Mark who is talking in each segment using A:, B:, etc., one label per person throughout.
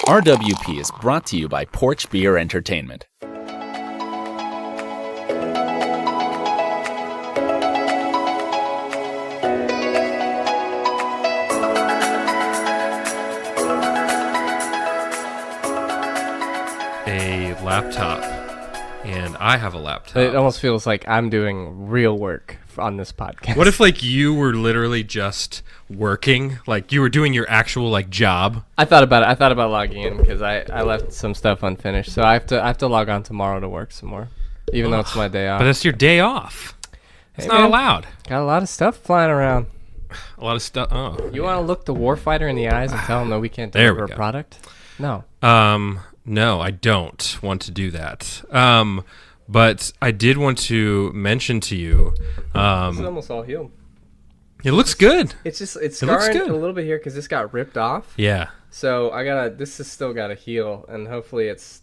A: RWP is brought to you by Porch Beer Entertainment.
B: A laptop, and I have a laptop.
C: It almost feels like I'm doing real work on this podcast.
B: What if like you were literally just working, like you were doing your actual like job?
C: I thought about it. I thought about logging in because I left some stuff unfinished, so I have to log on tomorrow to work some more, even though it's my day off.
B: But it's your day off. It's not
C: man.
B: allowed.
C: Got a lot of stuff flying around.
B: A lot of stuff. Oh,
C: You want to look the warfighter in the eyes and tell him that we can't
B: There
C: deliver
B: we
C: a
B: go.
C: product? No.
B: No, I don't want to do that. But I did want to mention to you.
C: This is almost all healed.
B: It looks good.
C: It's
B: It looks
C: scarring
B: good.
C: a little bit here because this got ripped off.
B: Yeah.
C: So this has still got to heal, and hopefully it's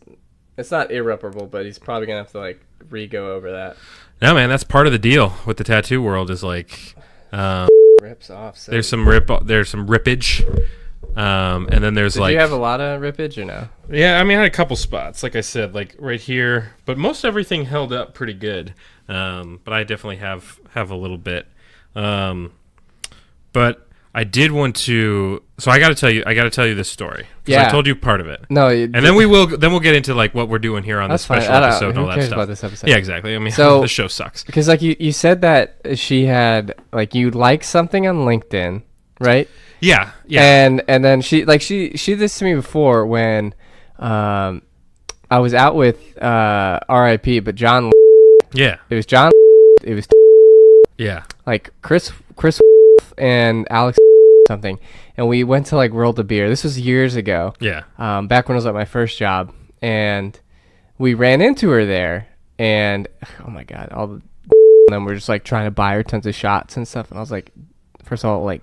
C: not irreparable, but he's probably gonna have to like re-go over that.
B: No, man, that's part of the deal with the tattoo world. Is like,
C: Rips off. So.
B: there's some rippage, and then there's
C: Did
B: like.
C: you have a lot of rippage or no?
B: Yeah, I mean, I had a couple spots, like I said, like right here, but most everything held up pretty good. But I definitely have a little bit. But I did want to. So I got to tell you this story.
C: Yeah.
B: I told you part of it.
C: No.
B: And then we'll get into like what we're doing here on this
C: That's fine.
B: special episode and
C: Who
B: all that
C: cares
B: stuff.
C: about this episode?
B: Yeah, exactly. I mean,
C: So-
B: the show sucks.
C: Because like you said that she had like you liked something on LinkedIn, right?
B: Yeah.
C: And then she did this to me before when I was out with R.I.P. but John.
B: Yeah.
C: It was John. It was
B: Yeah.
C: like Chris and Alex something, and we went to like World of Beer. This was years ago.
B: Yeah.
C: Back when I was at my first job, and we ran into her there, and oh my god, all the them were just like trying to buy her tons of shots and stuff, and I was like, first of all, like,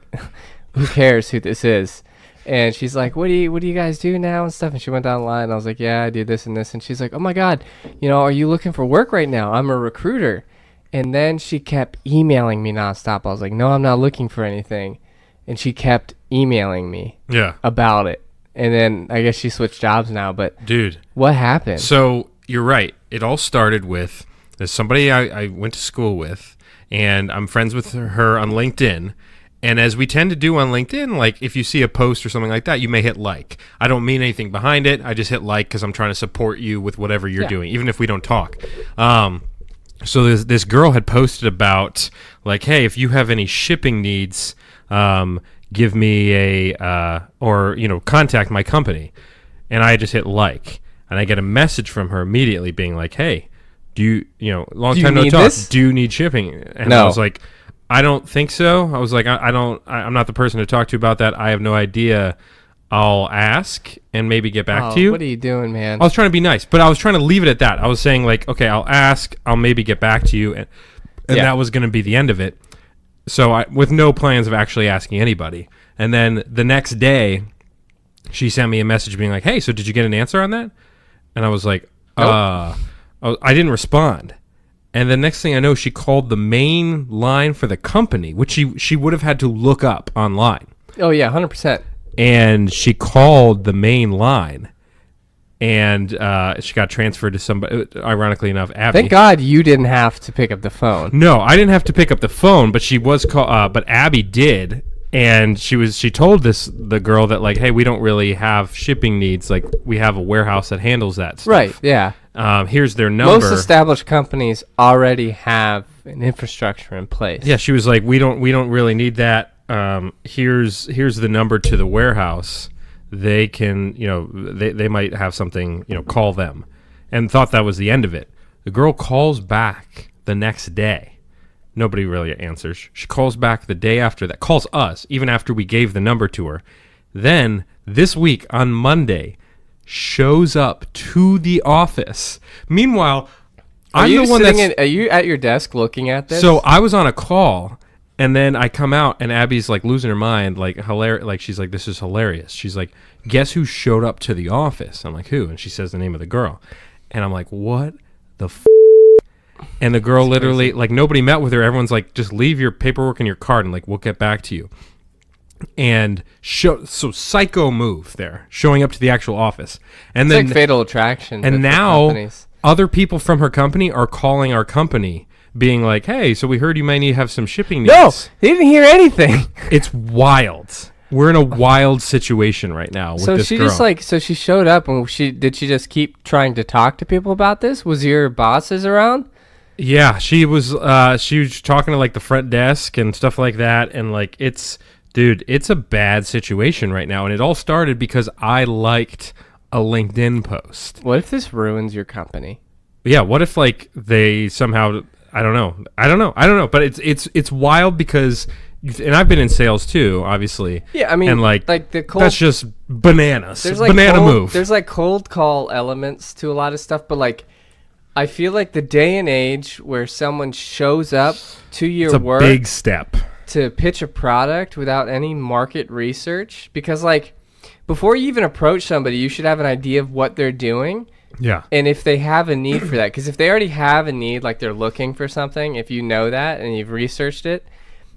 C: who cares who this is? And she's like, what do you guys do now and stuff? And she went down the line, and I was like, yeah, I do this and this, and she's like, oh my god, are you looking for work right now? I'm a recruiter. And then she kept emailing me nonstop. I was like, no, I'm not looking for anything. And she kept emailing me
B: Yeah.
C: about it. And then I guess she switched jobs now. But
B: Dude.
C: what happened?
B: So you're right. It all started with there's somebody I went to school with, and I'm friends with her on LinkedIn. And as we tend to do on LinkedIn, like if you see a post or something like that, you may hit like. I don't mean anything behind it. I just hit like because I'm trying to support you with whatever you're doing, even if we don't talk. So this girl had posted about like, hey, if you have any shipping needs, give me contact my company. And I just hit like, and I get a message from her immediately being like, hey, do you long time no talk, do you need shipping? And
C: No.
B: I was like, I don't think so. I was like, I'm not the person to talk to about that. I have no idea. I'll ask and maybe get back to you.
C: What are you doing, man?
B: I was trying to be nice, but I was trying to leave it at that. I was saying like, okay, I'll ask, I'll maybe get back to you, and that was going to be the end of it. So with no plans of actually asking anybody. And then the next day, she sent me a message being like, hey, so did you get an answer on that? And I was like, I didn't respond. And the next thing I know, she called the main line for the company, which she would have had to look up online.
C: Oh yeah, 100%.
B: And she called the main line, and she got transferred to somebody, ironically enough, Abby.
C: Thank God you didn't have to pick up the phone.
B: No, I didn't have to pick up the phone, but she was but Abby did, and she told the girl that like, hey, we don't really have shipping needs, like we have a warehouse that handles that stuff.
C: Right, yeah.
B: Here's their number.
C: Most established companies already have an infrastructure in place.
B: Yeah, she was like, we don't really need that. Here's the number to the warehouse. They can, they might have something, call them. And thought that was the end of it. The girl calls back the next day. Nobody really answers. She calls back the day after that. Calls us, even after we gave the number to her. Then, this week, on Monday, shows up to the office. Meanwhile, I'm the one that's...
C: Are you at your desk looking at this?
B: So I was on a call... And then I come out, and Abby's like losing her mind, like hilarious. Like she's like, "This is hilarious." She's like, "Guess who showed up to the office?" I'm like, "Who?" And she says the name of the girl, and I'm like, "What the?" And the girl literally, like, nobody met with her. Everyone's like, "Just leave your paperwork and your card, and like, we'll get back to you." And so psycho move there, showing up to the actual office. And
C: It's
B: then
C: like Fatal Attraction.
B: and
C: but for
B: now
C: companies.
B: other people from her company are calling our company being like, hey, so we heard you might need to have some shipping needs.
C: No, they didn't hear anything.
B: It's wild. We're in a wild situation right now with
C: So
B: this
C: she
B: girl.
C: so she showed up and did she just keep trying to talk to people about this? Was your bosses around?
B: Yeah, she was talking to like the front desk and stuff like that, and like it's a bad situation right now, and it all started because I liked a LinkedIn post.
C: What if this ruins your company?
B: Yeah, what if like they somehow I don't know, but it's wild because and I've been in sales too, obviously.
C: Yeah, I mean,
B: and like
C: the cold,
B: that's just bananas.
C: there's like
B: banana
C: cold,
B: move.
C: There's like cold call elements to a lot of stuff, but like I feel like the day and age where someone shows up to your
B: It's a
C: work
B: big step.
C: to pitch a product without any market research, because like before you even approach somebody, you should have an idea of what they're doing.
B: Yeah.
C: And if they have a need for that, because if they already have a need, like they're looking for something, if you know that and you've researched it,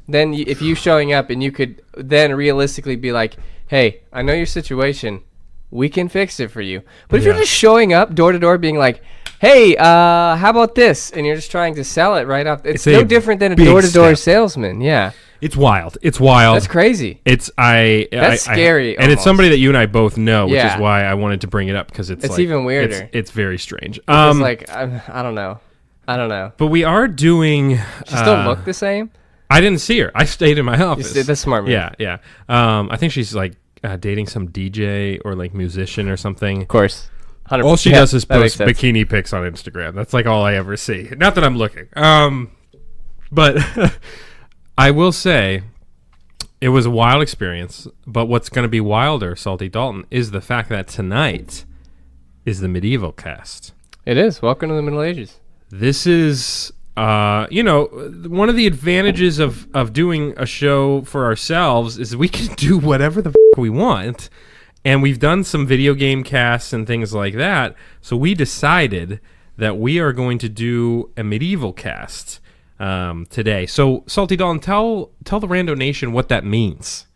C: then if you showing up and you could then realistically be like, hey, I know your situation, we can fix it for you. But if you're just showing up door to door being like, hey, how about this? And you're just trying to sell it right off. It's no different than a
B: big
C: door-to-door
B: step.
C: salesman. Yeah.
B: It's wild. It's wild.
C: That's crazy.
B: That's
C: scary
B: and it's
C: almost.
B: somebody that you and I both know, which
C: Yeah.
B: is why I wanted to bring it up because it's like,
C: even weirder.
B: It's very strange.
C: It's like, I don't know.
B: But we are doing.
C: She still look the same?
B: I didn't see her. I stayed in my office.
C: That's smart move.
B: Yeah. I think she's like dating some DJ or like musician or something.
C: Of course. 100%.
B: All she does is
C: That makes
B: post
C: sense.
B: bikini pics on Instagram. That's like all I ever see. Not that I'm looking. But I will say it was a wild experience. But what's going to be wilder, Salty Dalton, is the fact that tonight is the MedievalCast.
C: It is. Welcome to the Middle Ages.
B: This is, one of the advantages of doing a show for ourselves is we can do whatever the we want. And we've done some video game casts and things like that. So we decided that we are going to do a medieval cast today. So, Salty Dalton, tell the Rando Nation what that means.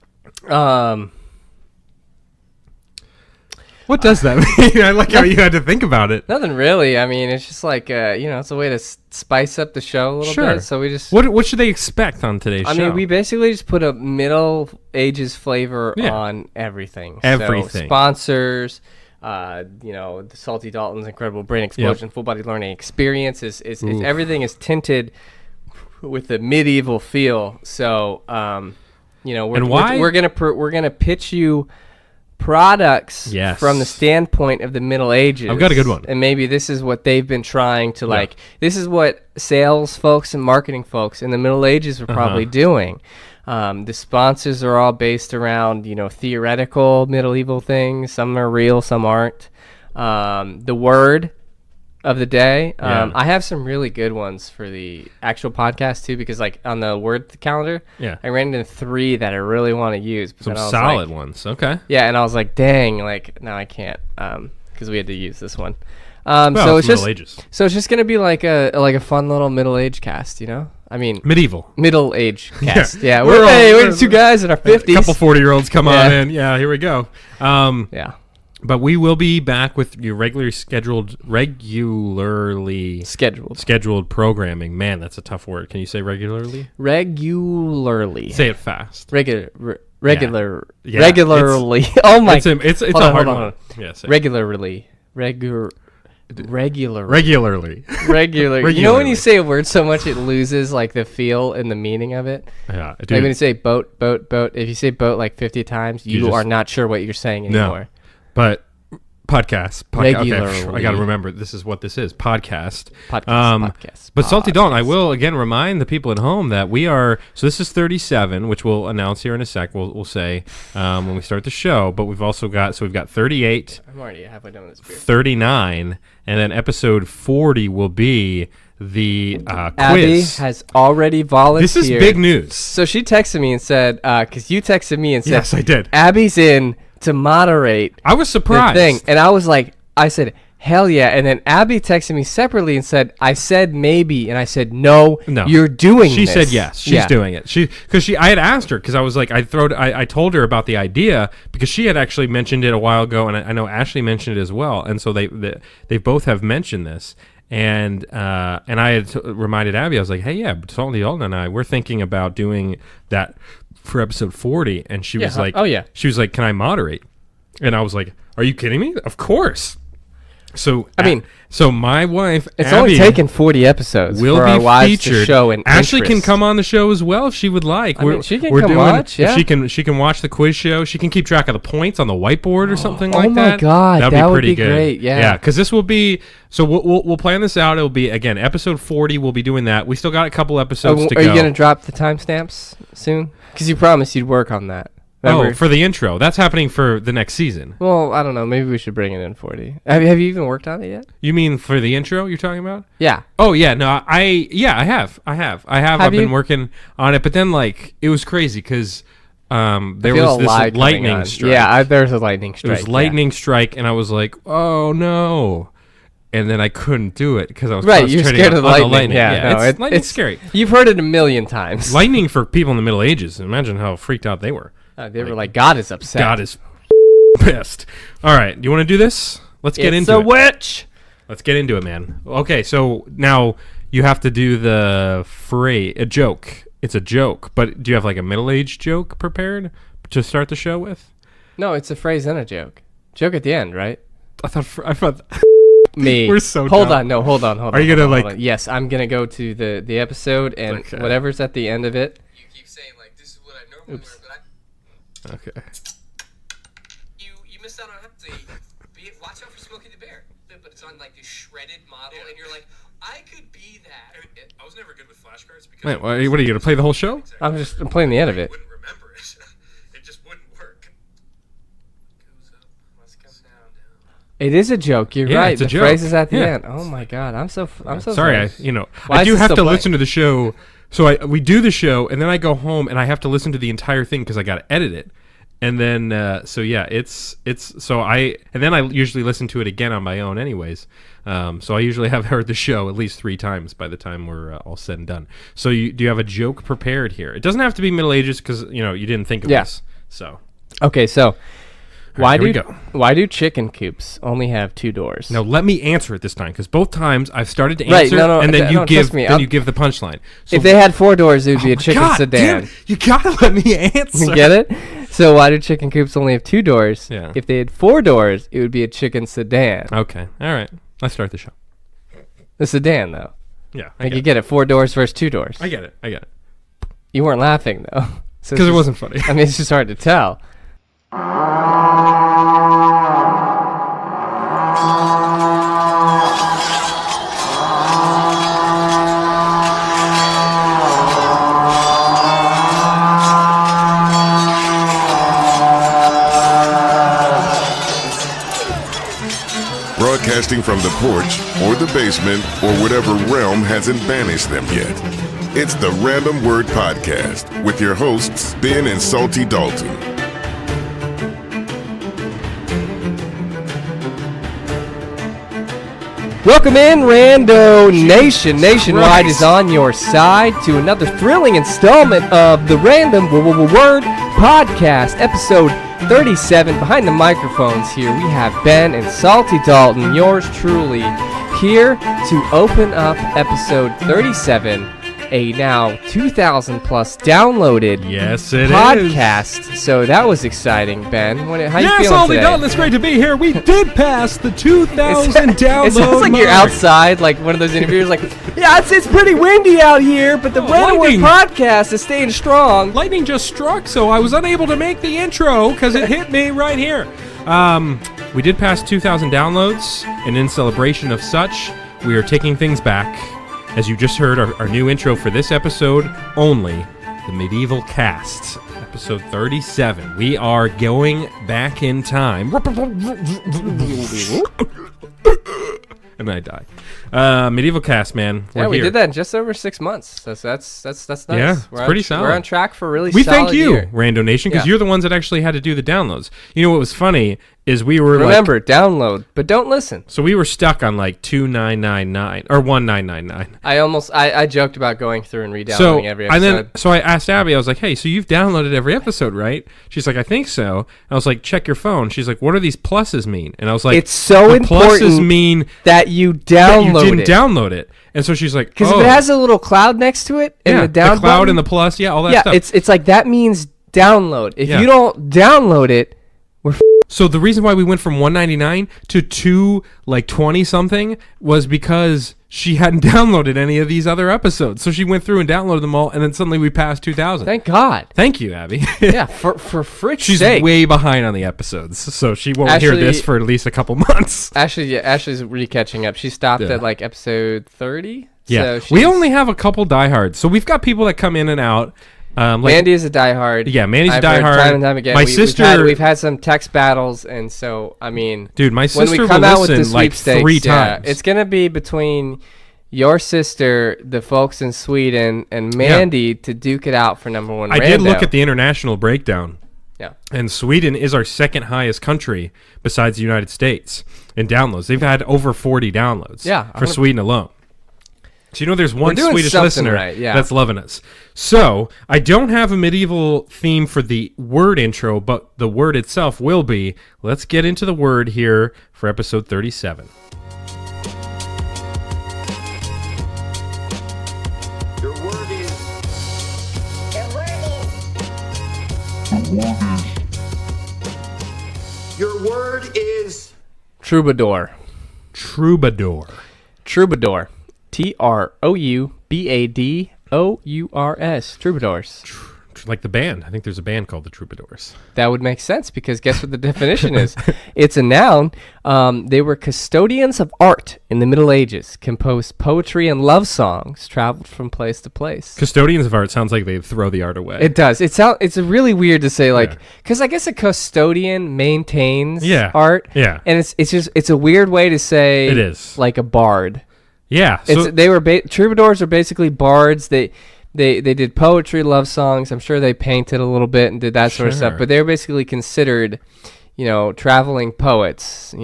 B: What does that mean? I like how you had to think about it.
C: Nothing really. I mean, it's just like, it's a way to spice up the show a little bit. So we just...
B: What should they expect on today's show?
C: I mean, we basically just put a Middle Ages flavor on everything.
B: Everything.
C: So sponsors, the Salty Dalton's Incredible Brain Explosion Full Body Learning Experience is everything is tinted with the medieval feel. So, we're gonna pitch you products from the standpoint of the Middle Ages.
B: I've got a good one.
C: And maybe this is what they've been trying to this is what sales folks and marketing folks in the Middle Ages were probably doing. The sponsors are all based around, theoretical medieval things. Some are real, some aren't. The word of the day. I have some really good ones for the actual podcast too, because like on the word calendar, I ran into 3 that I really want to use. But
B: some solid ones. Okay.
C: Yeah, and I was like, dang, like no, I can't, because we had to use this one.
B: Well,
C: so it's
B: Middle Ages.
C: So it's just gonna be like a fun little middle age cast, I mean,
B: medieval
C: middle age cast. Yeah,
B: we're
C: 2 guys in our 50s.
B: A couple 40-year-olds come on in. Yeah, here we go.
C: Yeah.
B: But we will be back with your regularly scheduled programming. Man, that's a tough word. Can you say regularly?
C: Regularly.
B: Say it fast.
C: Regularly.
B: Yeah,
C: Oh my.
B: It's a hard one. Yeah, say it.
C: Regularly.
B: Regularly.
C: You know when you say a word so much it loses like the feel and the meaning of it?
B: Yeah,
C: like when you say boat, if you say boat like 50 times, you are not sure what you're saying anymore.
B: No. But podcast.
C: Regularly.
B: Okay, I got to remember, this is what this is. Podcast.
C: Podcast.
B: But Salty Dalton, I will again remind the people at home that we are, so this is 37, which we'll announce here in a sec. We'll say when we start the show, but we've also got 38.
C: I'm already halfway done with this beer.
B: 39, and then episode 40 will be the quiz.
C: Abby has already volunteered.
B: This is big news.
C: So she texted me and said, because you texted me and said,
B: yes, I did.
C: Abby's in to moderate.
B: I was surprised.
C: The thing. And I was like, I said, hell yeah. And then Abby texted me separately and said, I said maybe. And I said, no, you're doing
B: She
C: this.
B: said yes. She's doing it. I had asked her, because I was like, I told her about the idea, because she had actually mentioned it a while ago, and I know Ashley mentioned it as well. And so they both have mentioned this. And I had reminded Abby, I was like, hey, yeah, Dalton and I, we're thinking about doing that for episode 40. And she was like,
C: oh yeah.
B: She was like, can I moderate? And I was like, are you kidding me? Of course. So so my wife,
C: it's
B: Abby,
C: only taken 40 episodes
B: will
C: for
B: be
C: our wives
B: featured.
C: to show an
B: Ashley
C: interest.
B: can come on the show as well if she would like.
C: She can come watch. Yeah,
B: she can watch the quiz show. She can keep track of the points on the whiteboard or something like that.
C: Oh my god,
B: that'd
C: that
B: be
C: would
B: pretty
C: be
B: good.
C: great. Yeah,
B: because this will be. So we'll plan this out. It'll be again episode 40. We'll be doing that. We still got a couple episodes to go.
C: Are you gonna drop the timestamps soon? Because you promised you'd work on that. Remember?
B: Oh, for the intro. That's happening for the next season.
C: Well, I don't know. Maybe we should bring it in 40. Have you even worked on it yet?
B: You mean for the intro you're talking about?
C: Yeah.
B: Oh, yeah. No, I have. I've been working on it, but then, like, it was crazy because there was this lightning strike.
C: Yeah, there's a lightning strike.
B: It was lightning strike, and I was like, oh, no. And then I couldn't do it because I was
C: you're scared of the lightning. Yeah,
B: lightning's scary.
C: You've heard it a million times.
B: Lightning for people in the Middle Ages. Imagine how freaked out they were.
C: They were like, God is upset.
B: God is pissed. All right, you want to do this? Let's get into it.
C: It's a witch.
B: Let's get into it, man. Okay, so now you have to do the a joke. It's a joke, but do you have like a middle-aged joke prepared to start the show with?
C: No, it's a phrase and a joke. Joke at the end, right?
B: I thought
C: me.
B: We're so
C: hold
B: dumb.
C: on, no, hold on.
B: Are you gonna like?
C: Yes, I'm gonna go to the episode and whatever's at the end of it.
D: You keep saying like this is what I normally wear, but
B: Okay.
D: You missed out on watch out for Smokey the Bear, but it's on like this shredded model, and you're like, I could be that.
E: I was never good with flashcards because.
B: Wait, what are you gonna play the whole show?
C: I'm playing the end of it.
E: I wouldn't remember it. It just wouldn't work. Goes up, must come down.
C: It is a joke. You're right.
B: It's a
C: the
B: joke.
C: phrase is at the
B: Yeah.
C: end. Oh my god, I'm so
B: sorry. I
C: Why
B: do
C: is it
B: have
C: still
B: to
C: playing?
B: listen to the show. So we do the show, and then I go home and I have to listen to the entire thing because I got to edit it. And then I usually listen to it again on my own anyways. So I usually have heard the show at least 3 times by the time we're all said and done. So do you have a joke prepared here? It doesn't have to be Middle Ages because you didn't think of this. So
C: okay, so
B: here we go.
C: Why do chicken coops only have 2 doors?
B: Now let me answer it this time because both times I've started to answer, and then you give the punchline. So
C: if they had 4 doors, it would be a chicken sedan.
B: Dude, you gotta let me answer.
C: Get it? So why do chicken coops only have 2 doors?
B: Yeah.
C: If they had 4 doors, it would be a chicken sedan.
B: Okay. All right. Let's start the show.
C: The sedan, though.
B: Yeah.
C: You get it. 4 doors versus 2 doors.
B: I get it.
C: You weren't laughing, though.
B: Because it wasn't funny.
C: I mean, it's just hard to tell.
F: Broadcasting from the porch or the basement or whatever realm hasn't banished them yet. It's the Random Word Podcast with your hosts, Ben and Salty Dalton.
C: Welcome in, Rando Nation. Nationwide is on your side to another thrilling installment of the Random Word Podcast, episode 37. Behind the microphones here, we have Ben and Salty Dalton, yours truly, here to open up episode 37, a now 2,000 plus downloaded
B: Yes, it
C: podcast. So that was exciting, Ben. How you
B: yes,
C: feeling
B: Salty
C: today?
B: Dalton, it's great to be here. We did pass the 2,000 download
C: It sounds like you're
B: mark.
C: outside, like one of those interviewers, like, yeah, it's pretty windy out here, but the Random Word
B: lightning.
C: Podcast is staying strong.
B: Lightning just struck, so I was unable to make the intro because it hit me right here. We did pass 2,000 downloads, and in celebration of such, we are taking things back. As you just heard, our new intro for this episode only, the Medieval Cast, episode 37. We are going back in time. And I die. Medieval Cast, man.
C: Yeah, we
B: here.
C: did that in just over 6 months. That's nice.
B: Yeah, it's pretty solid.
C: We're on track for a really
B: We
C: solid
B: thank you,
C: year.
B: Rando Nation, because
C: Yeah.
B: you're the ones that actually had to do the downloads. You know what was funny is we were
C: Remember, download, but don't listen.
B: So we were stuck on like 2999 or 1999.
C: I joked about going through and re-downloading every episode.
B: So I asked Abby, I was like, hey, so you've downloaded every episode, right? She's like, I think so. I was like, check your phone. She's like, what do these pluses mean? And I was like,
C: it's so important
B: pluses mean
C: that you download
B: that you didn't download it. And so she's like,
C: because if it has a little cloud next to it, and the down
B: the cloud
C: button,
B: and the plus, all that stuff.
C: It's like that means download. If you don't download it,
B: so the reason why we went from 199 to 220 something was because she hadn't downloaded any of these other episodes. So she went through and downloaded them all, and then suddenly we passed 2,000.
C: Thank God.
B: Thank you, Abby.
C: Yeah, for frick's
B: She's
C: sake.
B: way behind on the episodes, so she won't hear this for at least a couple months.
C: Ashley's really catching up. She stopped at like episode 30.
B: Yeah,
C: so
B: we only have a couple diehards, so we've got people that come in and out.
C: Mandy is a diehard.
B: Yeah, Mandy's a
C: I've heard
B: diehard.
C: time and time again.
B: My sister,
C: we've had some text battles, and so I mean,
B: dude, my sister
C: when we come
B: will
C: out with the
B: listen like
C: sweepstakes,
B: 3 times.
C: it's gonna be between your sister, the folks in Sweden, and Mandy to duke it out for number one.
B: I did look at the international breakdown.
C: Yeah,
B: and Sweden is our second highest country besides the United States in downloads. They've had over 40 downloads.
C: Yeah,
B: for Sweden alone. So there's one
C: doing
B: Swedish
C: something
B: listener
C: right, yeah.
B: that's loving us. So I don't have a medieval theme for the word intro, but the word itself will be. Let's get into the word here for episode 37.
G: Your word is. Your word is.
C: Troubadour.
B: Troubadour.
C: Troubadour. Troubadours. Troubadours.
B: Like the band. I think there's a band called the Troubadours.
C: That would make sense because guess what the definition is? It's a noun. They were custodians of art in the Middle Ages, composed poetry and love songs, traveled from place to place.
B: Custodians of art sounds like they throw the art away.
C: It does. It's really weird to say because I guess a custodian maintains art.
B: Yeah.
C: And it's a weird way to say
B: it is
C: like a bard.
B: Yeah.
C: So troubadours are basically bards. They did poetry, love songs. I'm sure they painted a little bit and did that sort of stuff. But they were basically considered, traveling poets.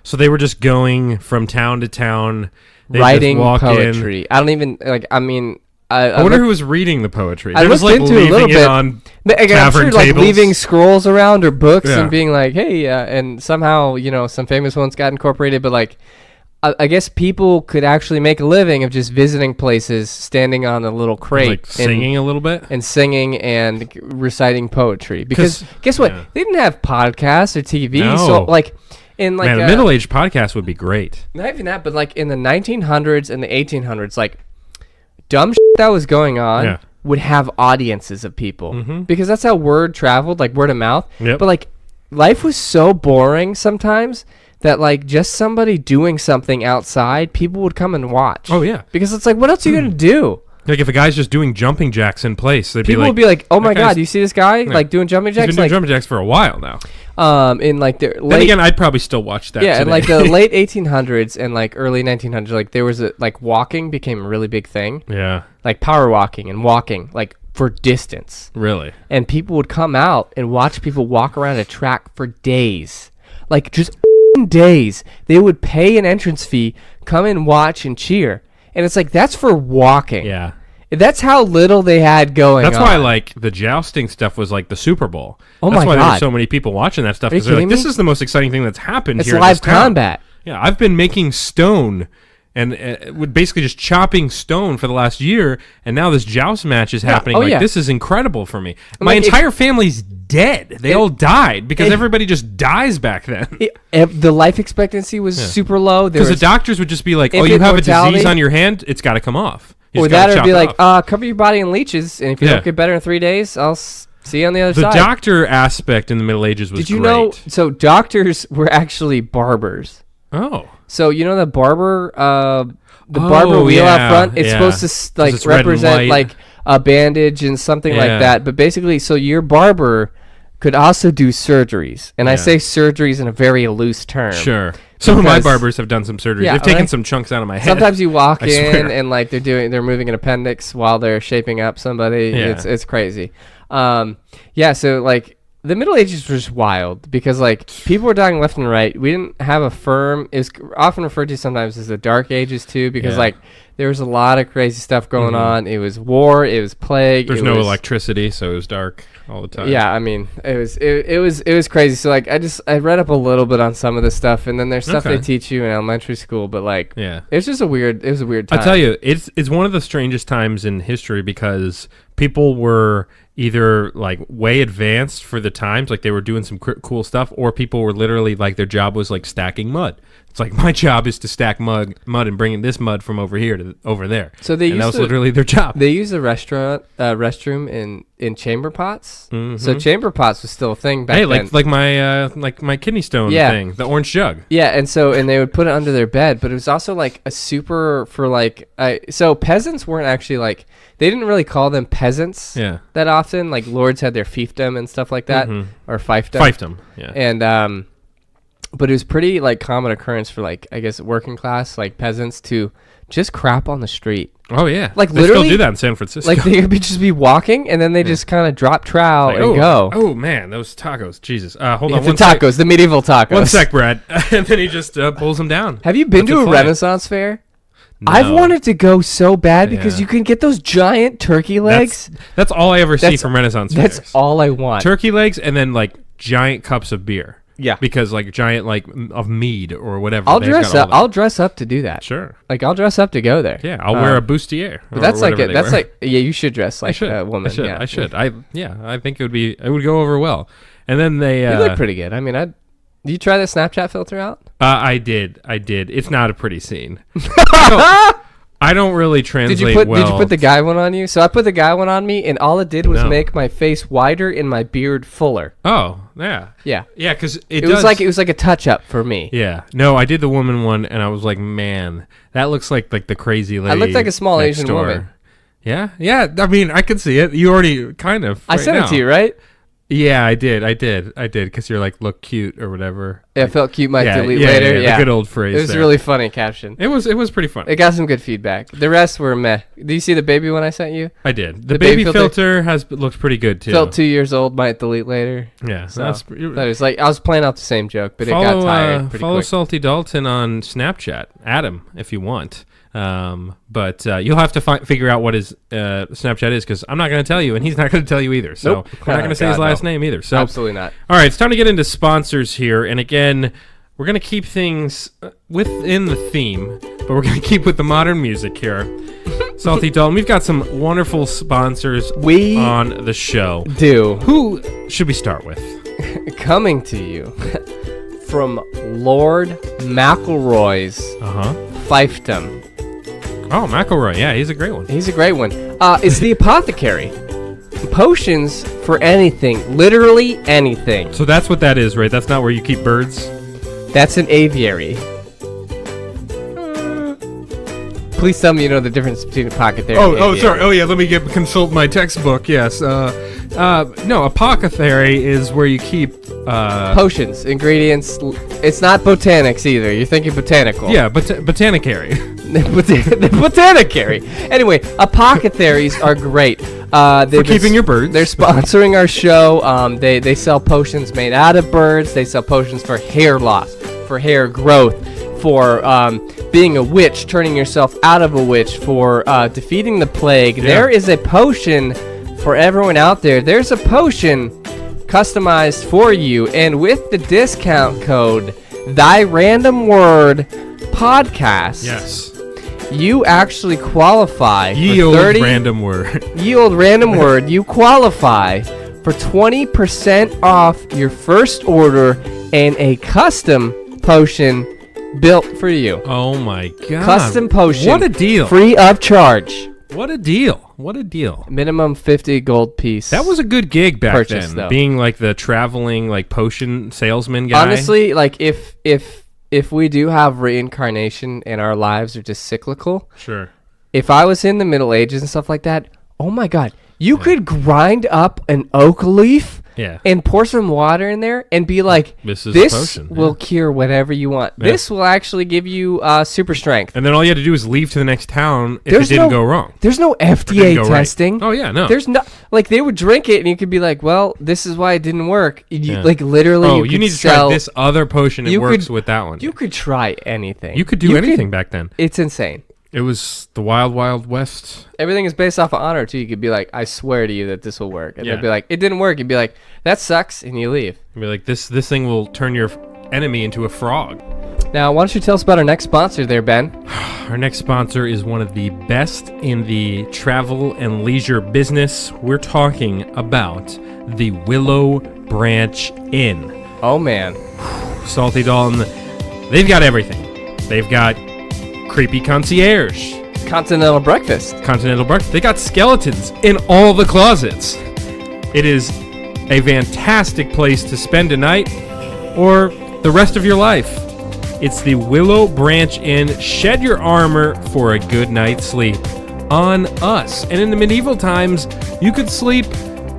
B: So they were just going from town to town,
C: writing poetry. I don't even like. I mean,
B: I wonder who was reading the poetry.
C: I looked into it a little bit.
B: On
C: I'm sure, like leaving scrolls around or books
B: Yeah.
C: and being like, hey, and somehow some famous ones got incorporated, but like. I guess people could actually make a living of just visiting places, standing on a little crate,
B: like singing a little bit,
C: and singing and reciting poetry. Because guess what?
B: Yeah.
C: They didn't have podcasts or TV,
B: No.
C: so like in like
B: man, a middle-aged podcast would be great.
C: not even that, but like in the 1900s and the 1800s, like dumb shit that was going on would have audiences of people because that's how word traveled, like word of mouth.
B: Yep.
C: But like life was so boring sometimes. That like just somebody doing something outside, people would come and watch.
B: Oh yeah,
C: because it's like, what else are you gonna do?
B: Like if a guy's just doing jumping jacks in place,
C: People would be like, "Oh my god, you see this guy like doing jumping jacks?"
B: He's been doing jumping jacks for a while now.
C: In like the
B: then again, I'd probably still watch that.
C: Yeah,
B: today.
C: in like the late 1800s and like early 1900s, like there was walking became a really big thing.
B: Yeah,
C: like power walking and walking like for distance.
B: Really,
C: and people would come out and watch people walk around a track for days, like just. Days they would pay an entrance fee, come and watch and cheer, and it's like that's for walking.
B: Yeah,
C: that's how little they had going.
B: That's
C: on.
B: why like the jousting stuff was like the Super Bowl.
C: Oh
B: that's
C: my
B: why
C: god,
B: there were so many people watching that stuff because they're like, this is the most exciting thing that's happened
C: it's
B: here.
C: Live
B: in this town.
C: combat.
B: Yeah, I've been making stone and would basically just chopping stone for the last year, and now this joust match is happening. This is incredible for me. My entire family's dead. They all died because everybody just dies back then.
C: The life expectancy was super low
B: because the doctors would just be like, "Oh, you have a disease on your hand. It's got to come off."
C: Or that would be like, "Cover your body in leeches, and if you don't get better in 3 days, I'll see you on the other side."
B: The doctor aspect in the Middle Ages was.
C: Did you
B: great.
C: know? So doctors were actually barbers.
B: Oh.
C: So you know the barber, barber wheel out front. It's supposed to like represent like a bandage and something like that. But basically, so your barber could also do surgeries, and I say surgeries in a very loose term.
B: Sure. Some of my barbers have done some surgeries. They've taken some chunks out of my head.
C: Sometimes you walk in and like they're moving an appendix while they're shaping up somebody.
B: Yeah.
C: It's crazy. So like the Middle Ages was just wild because like people were dying left and right. We didn't have a firm. It was often referred to sometimes as the Dark Ages too, because like there was a lot of crazy stuff going on. It was war. It was plague.
B: There's no electricity, so it was dark all the time.
C: Yeah, I mean, it was crazy. So like I read up a little bit on some of this stuff, and then there's stuff they teach you in elementary school, but like it's just a weird time.
B: I tell you, it's one of the strangest times in history because people were either like way advanced for the times, like they were doing some cool stuff, or people were literally like their job was like stacking mud. It's like my job is to stack mud and bringing this mud from over here to over there. So that was literally their job.
C: They used the restroom in chamber pots. So chamber pots was still a thing back then.
B: like my kidney stone thing, the orange jug.
C: Yeah, and they would put it under their bed, but it was also like a super for like so peasants weren't actually like, they didn't really call them peasants that often. Like lords had their fiefdom and stuff like that, or fiefdom.
B: Fiefdom, yeah.
C: And but it was pretty like common occurrence for like I guess working class like peasants to just crap on the street.
B: Oh yeah,
C: like
B: they
C: literally
B: still do that in San Francisco.
C: Like they would just be walking and then they just kind of drop trowel and go.
B: Oh man, those tacos! Jesus, hold on.
C: The tacos, the medieval tacos.
B: 1 sec, Brad. And then he just pulls them down.
C: Have you been to a Renaissance fair? No. I've wanted to go so bad because you can get those giant turkey legs.
B: That's all I ever see from Renaissance fairs.
C: That's all I want.
B: Turkey legs and then like giant cups of beer.
C: Yeah,
B: because like giant like of mead or whatever.
C: I'll dress up. I'll dress up to do that.
B: Sure.
C: Like I'll dress up to go there.
B: Yeah, I'll wear a bustier.
C: But that's like you should dress like a woman.
B: I should. I think it would go over well. And then they
C: you look pretty good. I mean, did you try the Snapchat filter out?
B: I did. It's not a pretty scene. I don't really translate well.
C: Did you put the guy one on you? So I put the guy one on me, and all it did was make my face wider and my beard fuller.
B: Oh, yeah.
C: Yeah.
B: Yeah, because
C: it was like a touch-up for me.
B: Yeah. No, I did the woman one, and I was like, man, that looks like the crazy lady.
C: I looked like a small Asian woman.
B: Yeah? Yeah, I mean, I could see it. You already kind of.
C: I sent it to you, right?
B: Yeah, I did, because you're like, look cute or whatever.
C: Yeah, felt cute, might delete later.
B: Yeah, the good old phrase.
C: It was a really funny caption.
B: It was pretty funny.
C: It got some good feedback. The rest were meh. Do you see the baby one I sent you?
B: I did. The baby filter looks pretty good too.
C: Felt 2 years old, might delete later.
B: Yeah,
C: so that was like I was playing out the same joke, but it got tired pretty
B: follow
C: quick.
B: Salty Dalton on Snapchat. Add him if you want. But you'll have to figure out what his Snapchat is, because I'm not going to tell you, and he's not going to tell you either. So we're not going to say his last name either. So
C: absolutely not.
B: All right, it's time to get into sponsors here, and again, we're going to keep things within the theme, but we're going to keep with the modern music here. Salty Dalton, we've got some wonderful sponsors on the show. Who should we start with?
C: Coming to you from Lord McElroy's fiefdom.
B: Oh, McElroy. Yeah, he's a great one.
C: He's a great one. It's the Apothecary. Potions for anything. Literally anything.
B: So that's what that is, right? That's not where you keep birds?
C: That's an aviary. Please tell me you know the difference between apothecary and aviary.
B: Sorry. Oh, yeah, let me consult my textbook. Yes. No, apothecary is where you keep...
C: potions, ingredients. It's not botanics either. You're thinking botanical.
B: Yeah, botanicary.
C: The botanicary. Anyway, apothecaries are great.
B: For keeping your birds.
C: They're sponsoring our show. They sell potions made out of birds. They sell potions for hair loss, for hair growth, for being a witch, turning yourself out of a witch, for defeating the plague. Yeah. There is a potion for everyone out there. There's a potion customized for you, and with the discount code Thy Random Word Podcast,
B: yes,
C: you actually qualify
B: Ye
C: for
B: old
C: 30
B: random word.
C: Ye old random word. You qualify for 20% off your first order and a custom potion built for you.
B: Oh my god.
C: Custom potion.
B: What a deal.
C: Free of charge.
B: What a deal. What a deal.
C: Minimum 50 gold piece.
B: That was a good gig back then,
C: though.
B: Being like the traveling like potion salesman guy.
C: Honestly, like if we do have reincarnation and our lives are just cyclical.
B: Sure.
C: If I was in the Middle Ages and stuff like that, oh my god, You could grind up an oak leaf
B: Yeah.
C: and pour some water in there and be like,
B: This is a
C: this
B: potion,
C: will
B: yeah.
C: cure whatever you want.
B: Yeah.
C: This will actually give you super strength.
B: And then all you had to do is leave to the next town if it didn't go wrong.
C: There's no
B: Didn't
C: FDA
B: go right.
C: testing.
B: Oh, yeah, no.
C: There's no, like, they would drink it and you could be like, well, this is why it didn't work. You,
B: Yeah.
C: Like, literally,
B: Oh,
C: you
B: you need to try
C: sell,
B: this other potion. It
C: you
B: works
C: could-
B: with that one.
C: You could try anything.
B: You could do anything back then.
C: It's insane.
B: It was the wild, wild west.
C: Everything is based off of honor, too. You could be like, I swear to you that this will work. And
B: Yeah.
C: they'd be like, it didn't work. You'd be like, that sucks. And you leave.
B: Be like, this thing will turn your enemy into a frog.
C: Now, why don't you tell us about our next sponsor there, Ben?
B: Our next sponsor is one of the best in the travel and leisure business. We're talking about the Willow Branch Inn.
C: Oh, man.
B: Salty Dalton, they've got everything. They've got creepy concierge,
C: Continental breakfast.
B: continental breakfast. They got skeletons in all the closets. It is a fantastic place to spend a night or the rest of your life. It's the Willow Branch Inn. Shed your armor for a good night's sleep on us. And in the medieval times, you could sleep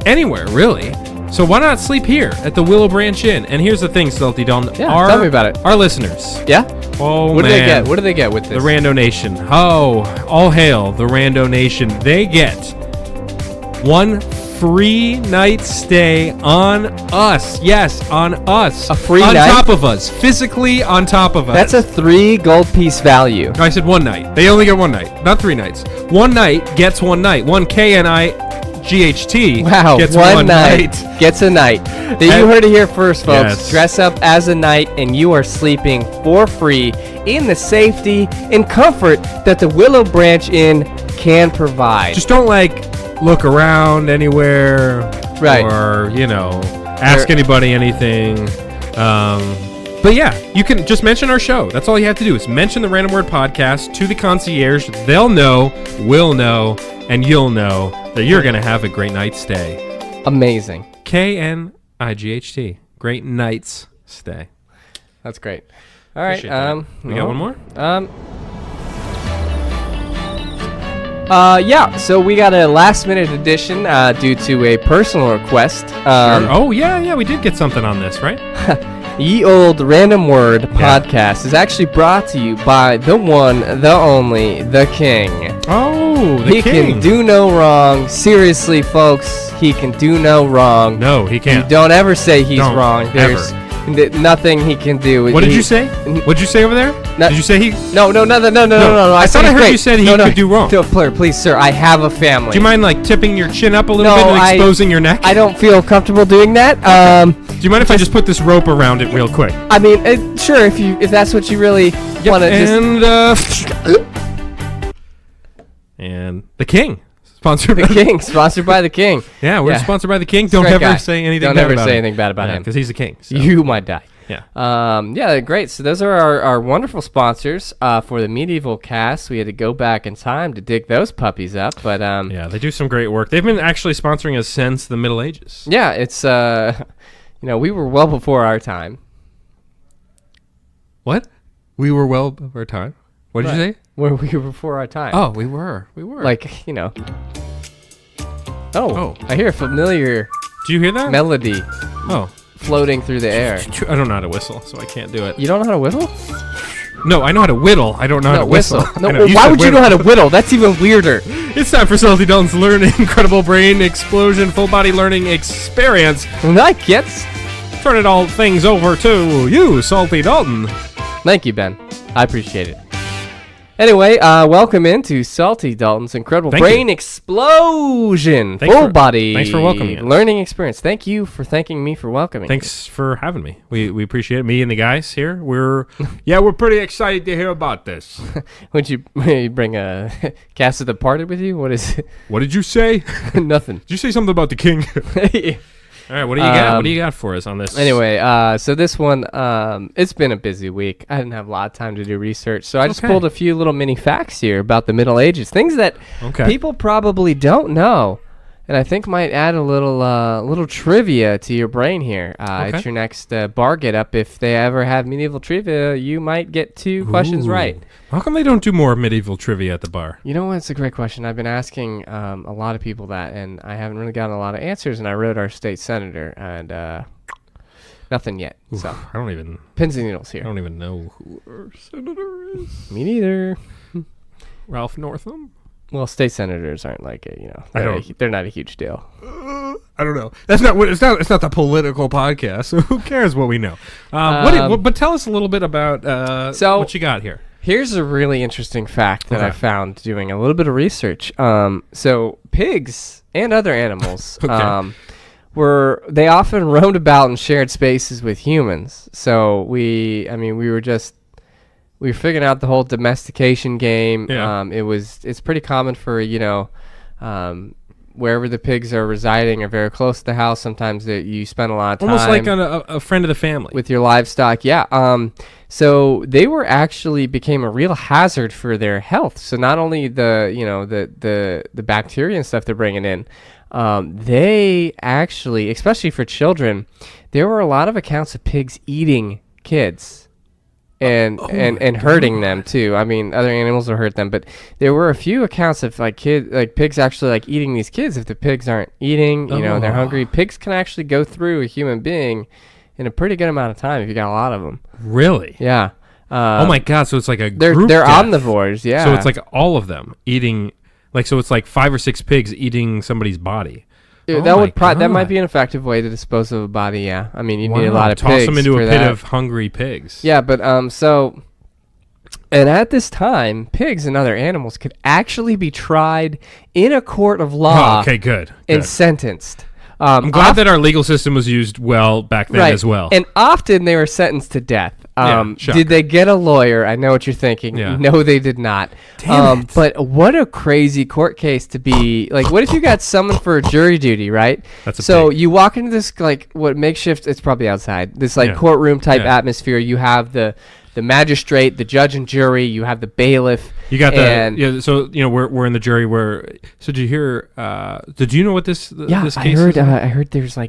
B: anywhere, really. So why not sleep here at the Willow Branch Inn? And here's the thing, Salty Dalton.
C: Yeah, tell me about it.
B: Our listeners.
C: Yeah?
B: Oh,
C: What do they
B: man.
C: get? What do they get with
B: The
C: this?
B: Rando Nation. Oh, all hail the Rando Nation. They get one free night stay on us. Yes, on us.
C: A free
B: on
C: night?
B: top of us. Physically on top of us.
C: That's a 3 gold piece value.
B: I said one night. They only get one night, not 3 nights. One night gets one night. One KNIGHT
C: Wow,
B: gets
C: one night gets a night. You heard it here first, folks.
B: Yes.
C: Dress up as a knight, and you are sleeping for free in the safety and comfort that the Willow Branch Inn can provide.
B: Just don't look around anywhere,
C: Right.
B: Or ask anybody anything. But yeah, you can just mention our show. That's all you have to do is mention the Random Word Podcast to the concierge. They'll know, we'll know, and you'll know that you're gonna have a great night's stay.
C: Amazing.
B: KNIGHT. Great night's stay.
C: That's great. All right.
B: Appreciate that. We got one more?
C: Yeah, so we got a last minute edition due to a personal request.
B: Oh, yeah, we did get something on this, right?
C: Ye Old Random Word Podcast is actually brought to you by the one, the only, the King.
B: Oh, the
C: He
B: King.
C: can do no wrong. Seriously, folks, he can do no wrong.
B: No, he
C: You
B: can't.
C: don't ever say he's
B: Don't,
C: wrong. There's nothing he can do.
B: What did you say? What did you say over there?
C: No-
B: Did you say he...
C: No.
B: I thought I heard you said he could do wrong.
C: Please, sir, I have a family.
B: Do you mind tipping your chin up a little
C: No,
B: bit and exposing your neck?
C: I don't feel comfortable doing that.
B: Do you mind if I just put this rope around it real quick?
C: I mean, sure, if that's what you really want to just...
B: And the King. Sponsored
C: The
B: by
C: King, sponsored by the King.
B: Yeah, we're
C: Yeah.
B: sponsored by the King.
C: He's a
B: Don't
C: great
B: ever
C: guy.
B: say anything
C: Don't
B: bad
C: ever
B: about
C: say
B: him.
C: anything bad about him.
B: Because he's the King. So.
C: You might die.
B: Yeah.
C: Yeah, great. So those are our wonderful sponsors for the Medieval Cast. We had to go back in time to dig those puppies up, but
B: Yeah, they do some great work. They've been actually sponsoring us since the Middle Ages.
C: yeah, it's we were well before our time.
B: What? We were well before our time. What did you say?
C: Where we were before our time.
B: Oh, we were. We were.
C: Oh, I hear a familiar
B: do you hear that?
C: melody
B: Oh.
C: floating through the air.
B: I don't know how to whistle, so I can't do it.
C: You don't know how to whistle?
B: No, I know how to whittle. I don't know how to whistle.
C: No,
B: I know,
C: why
B: said
C: would you know how
B: whittle.
C: to whittle? That's even weirder.
B: It's time for Salty Dalton's Learn Incredible Brain Explosion Full Body Learning Experience.
C: That gets.
B: Turn it all things over to you, Salty Dalton.
C: Thank you, Ben. I appreciate it. Anyway, welcome into Salty Dalton's Incredible
B: Thank
C: Brain
B: you.
C: Explosion.
B: Thanks
C: Full
B: for-
C: body
B: thanks for welcoming us.
C: learning experience. Thank you for thanking me for welcoming.
B: Thanks for having me. We appreciate it. Me and the guys here. We're pretty excited to hear about this.
C: Would you bring a cast of the party with you? What is it?
B: What did you say?
C: Nothing.
B: Did you say something about the king? All right, what do you got? What do you got for us on this?
C: Anyway, so this one, it's been a busy week. I didn't have a lot of time to do research, so I just
B: Okay.
C: pulled a few little mini facts here about the Middle Ages, things that
B: Okay.
C: people probably don't know. And I think might add a little trivia to your brain here.
B: Okay.
C: It's your next bar get up. If they ever have medieval trivia, you might get 2 questions
B: Ooh.
C: right.
B: How come they don't do more medieval trivia at the bar?
C: You know what? It's a great question. I've been asking a lot of people that, and I haven't really gotten a lot of answers. And I wrote our state senator, and nothing yet.
B: Oof,
C: So
B: I don't even
C: pins and needles
B: I
C: here.
B: don't even know who our senator is.
C: Me neither.
B: Ralph Northam?
C: Well, state senators aren't like it. They're not a huge deal.
B: I don't know. That's not what it's not. It's not the political podcast. So who cares what we know? But tell us a little bit about what you got here.
C: Here's a really interesting fact that I found doing a little bit of research. So pigs and other animals,
B: Okay.
C: they often roamed about and shared spaces with humans. So we were figuring out the whole domestication game.
B: Yeah.
C: It's pretty common for wherever the pigs are residing or very close to the house. Sometimes you spend a lot of time
B: Almost like on a friend of the family.
C: with your livestock. Yeah. So they became a real hazard for their health. So not only the bacteria and stuff they're bringing in, they actually, especially for children, there were a lot of accounts of pigs eating kids. And hurting them too. I mean, other animals will hurt them, but there were a few accounts of pigs actually eating these kids. If the pigs aren't eating, they're hungry. Pigs can actually go through a human being in a pretty good amount of time if you got a lot of them.
B: Really?
C: Yeah.
B: Oh my God! So it's like
C: they're
B: group death.
C: omnivores. Yeah.
B: So it's like all of them eating. So it's like 5 or 6 pigs eating somebody's body.
C: Yeah, that might be an effective way to dispose of a body. Yeah. I mean, you need a lot of
B: Toss
C: pigs
B: them into
C: for
B: a pit
C: that.
B: of hungry pigs.
C: Yeah, but and at this time, pigs and other animals could actually be tried in a court of law.
B: Oh, okay, good.
C: And sentenced.
B: I'm glad that our legal system was used well back then as well.
C: And often they were sentenced to death.
B: Shocker.
C: Did they get a lawyer? I know what you're thinking.
B: Yeah.
C: No, they did not.
B: Damn it.
C: But what a crazy court case to be. Like, what if you got summoned for jury duty, right?
B: That's a
C: so
B: pig.
C: you walk into this, what makeshift, it's probably outside, this, courtroom type atmosphere. You have the magistrate, the judge and jury, you have the bailiff.
B: You got so we're in the jury so did you hear did you know what this case is?
C: I heard there's I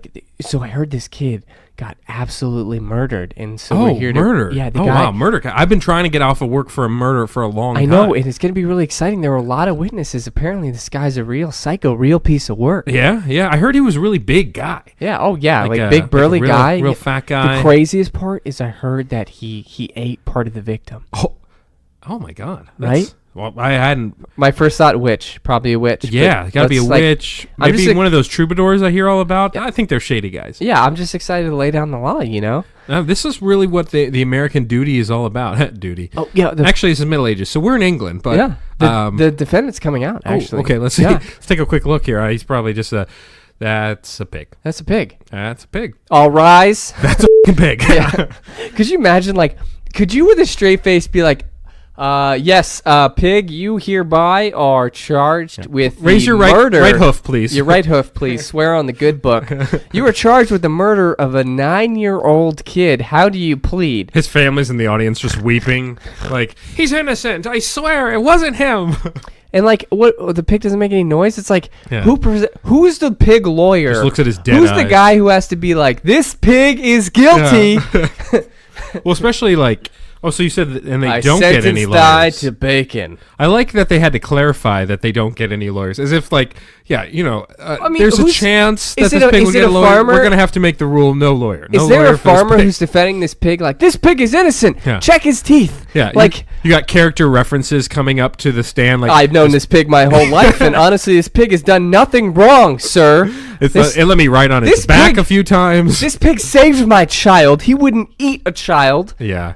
C: heard this kid got absolutely murdered, and so we're here
B: murder.
C: The guy.
B: Wow, murder. I've been trying to get off of work for a murder for a long time.
C: I know, and it's going to be really exciting. There were a lot of witnesses. Apparently, this guy's a real psycho, real piece of work.
B: Yeah. I heard he was a really big guy.
C: Yeah. Oh, yeah. Big burly guy.
B: Real fat guy.
C: The craziest part is I heard that he ate part of the victim.
B: Oh my God.
C: Right?
B: Well, I hadn't.
C: My first thought, witch. Probably a witch.
B: Yeah, got to be a witch. Maybe one of those troubadours I hear all about. I think they're shady guys.
C: Yeah, I'm just excited to lay down the law,
B: This is really what the American duty is all about. Duty.
C: Oh, yeah.
B: Actually, it's the Middle Ages, so we're in England. But
C: yeah, the defendant's coming out, actually.
B: Okay, let's see. Yeah. Let's take a quick look here. He's probably just that's a pig.
C: That's a pig.
B: That's a pig.
C: All rise.
B: That's a pig.
C: Yeah. Could you imagine, could you with a straight face be like, yes, pig, you hereby are charged with
B: Raise your
C: murder.
B: right hoof, please.
C: Your right hoof, please. Swear on the good book. You are charged with the murder of a 9-year-old kid. How do you plead?
B: His family's in the audience just weeping. He's innocent. I swear it wasn't him.
C: And what the pig doesn't make any noise. It's
B: Yeah.
C: who's the pig lawyer?
B: Just looks at his dead
C: Who's
B: eyes.
C: the guy who has to be like, this pig is guilty?
B: Yeah. Well, especially so you said and they don't get any lawyers.
C: I sentenced to bacon.
B: I like that they had to clarify that they don't get any lawyers, as if there's a chance that this pig will get a lawyer.
C: Farmer?
B: We're gonna have to make the rule no lawyer.
C: Is there a farmer who's defending this pig? This pig is innocent.
B: Yeah.
C: Check his teeth.
B: Yeah, you got character references coming up to the stand.
C: I've known this pig my whole life, and honestly, this pig has done nothing wrong, sir.
B: And let me write on its back a few times.
C: This pig saved my child. He wouldn't eat a child.
B: Yeah.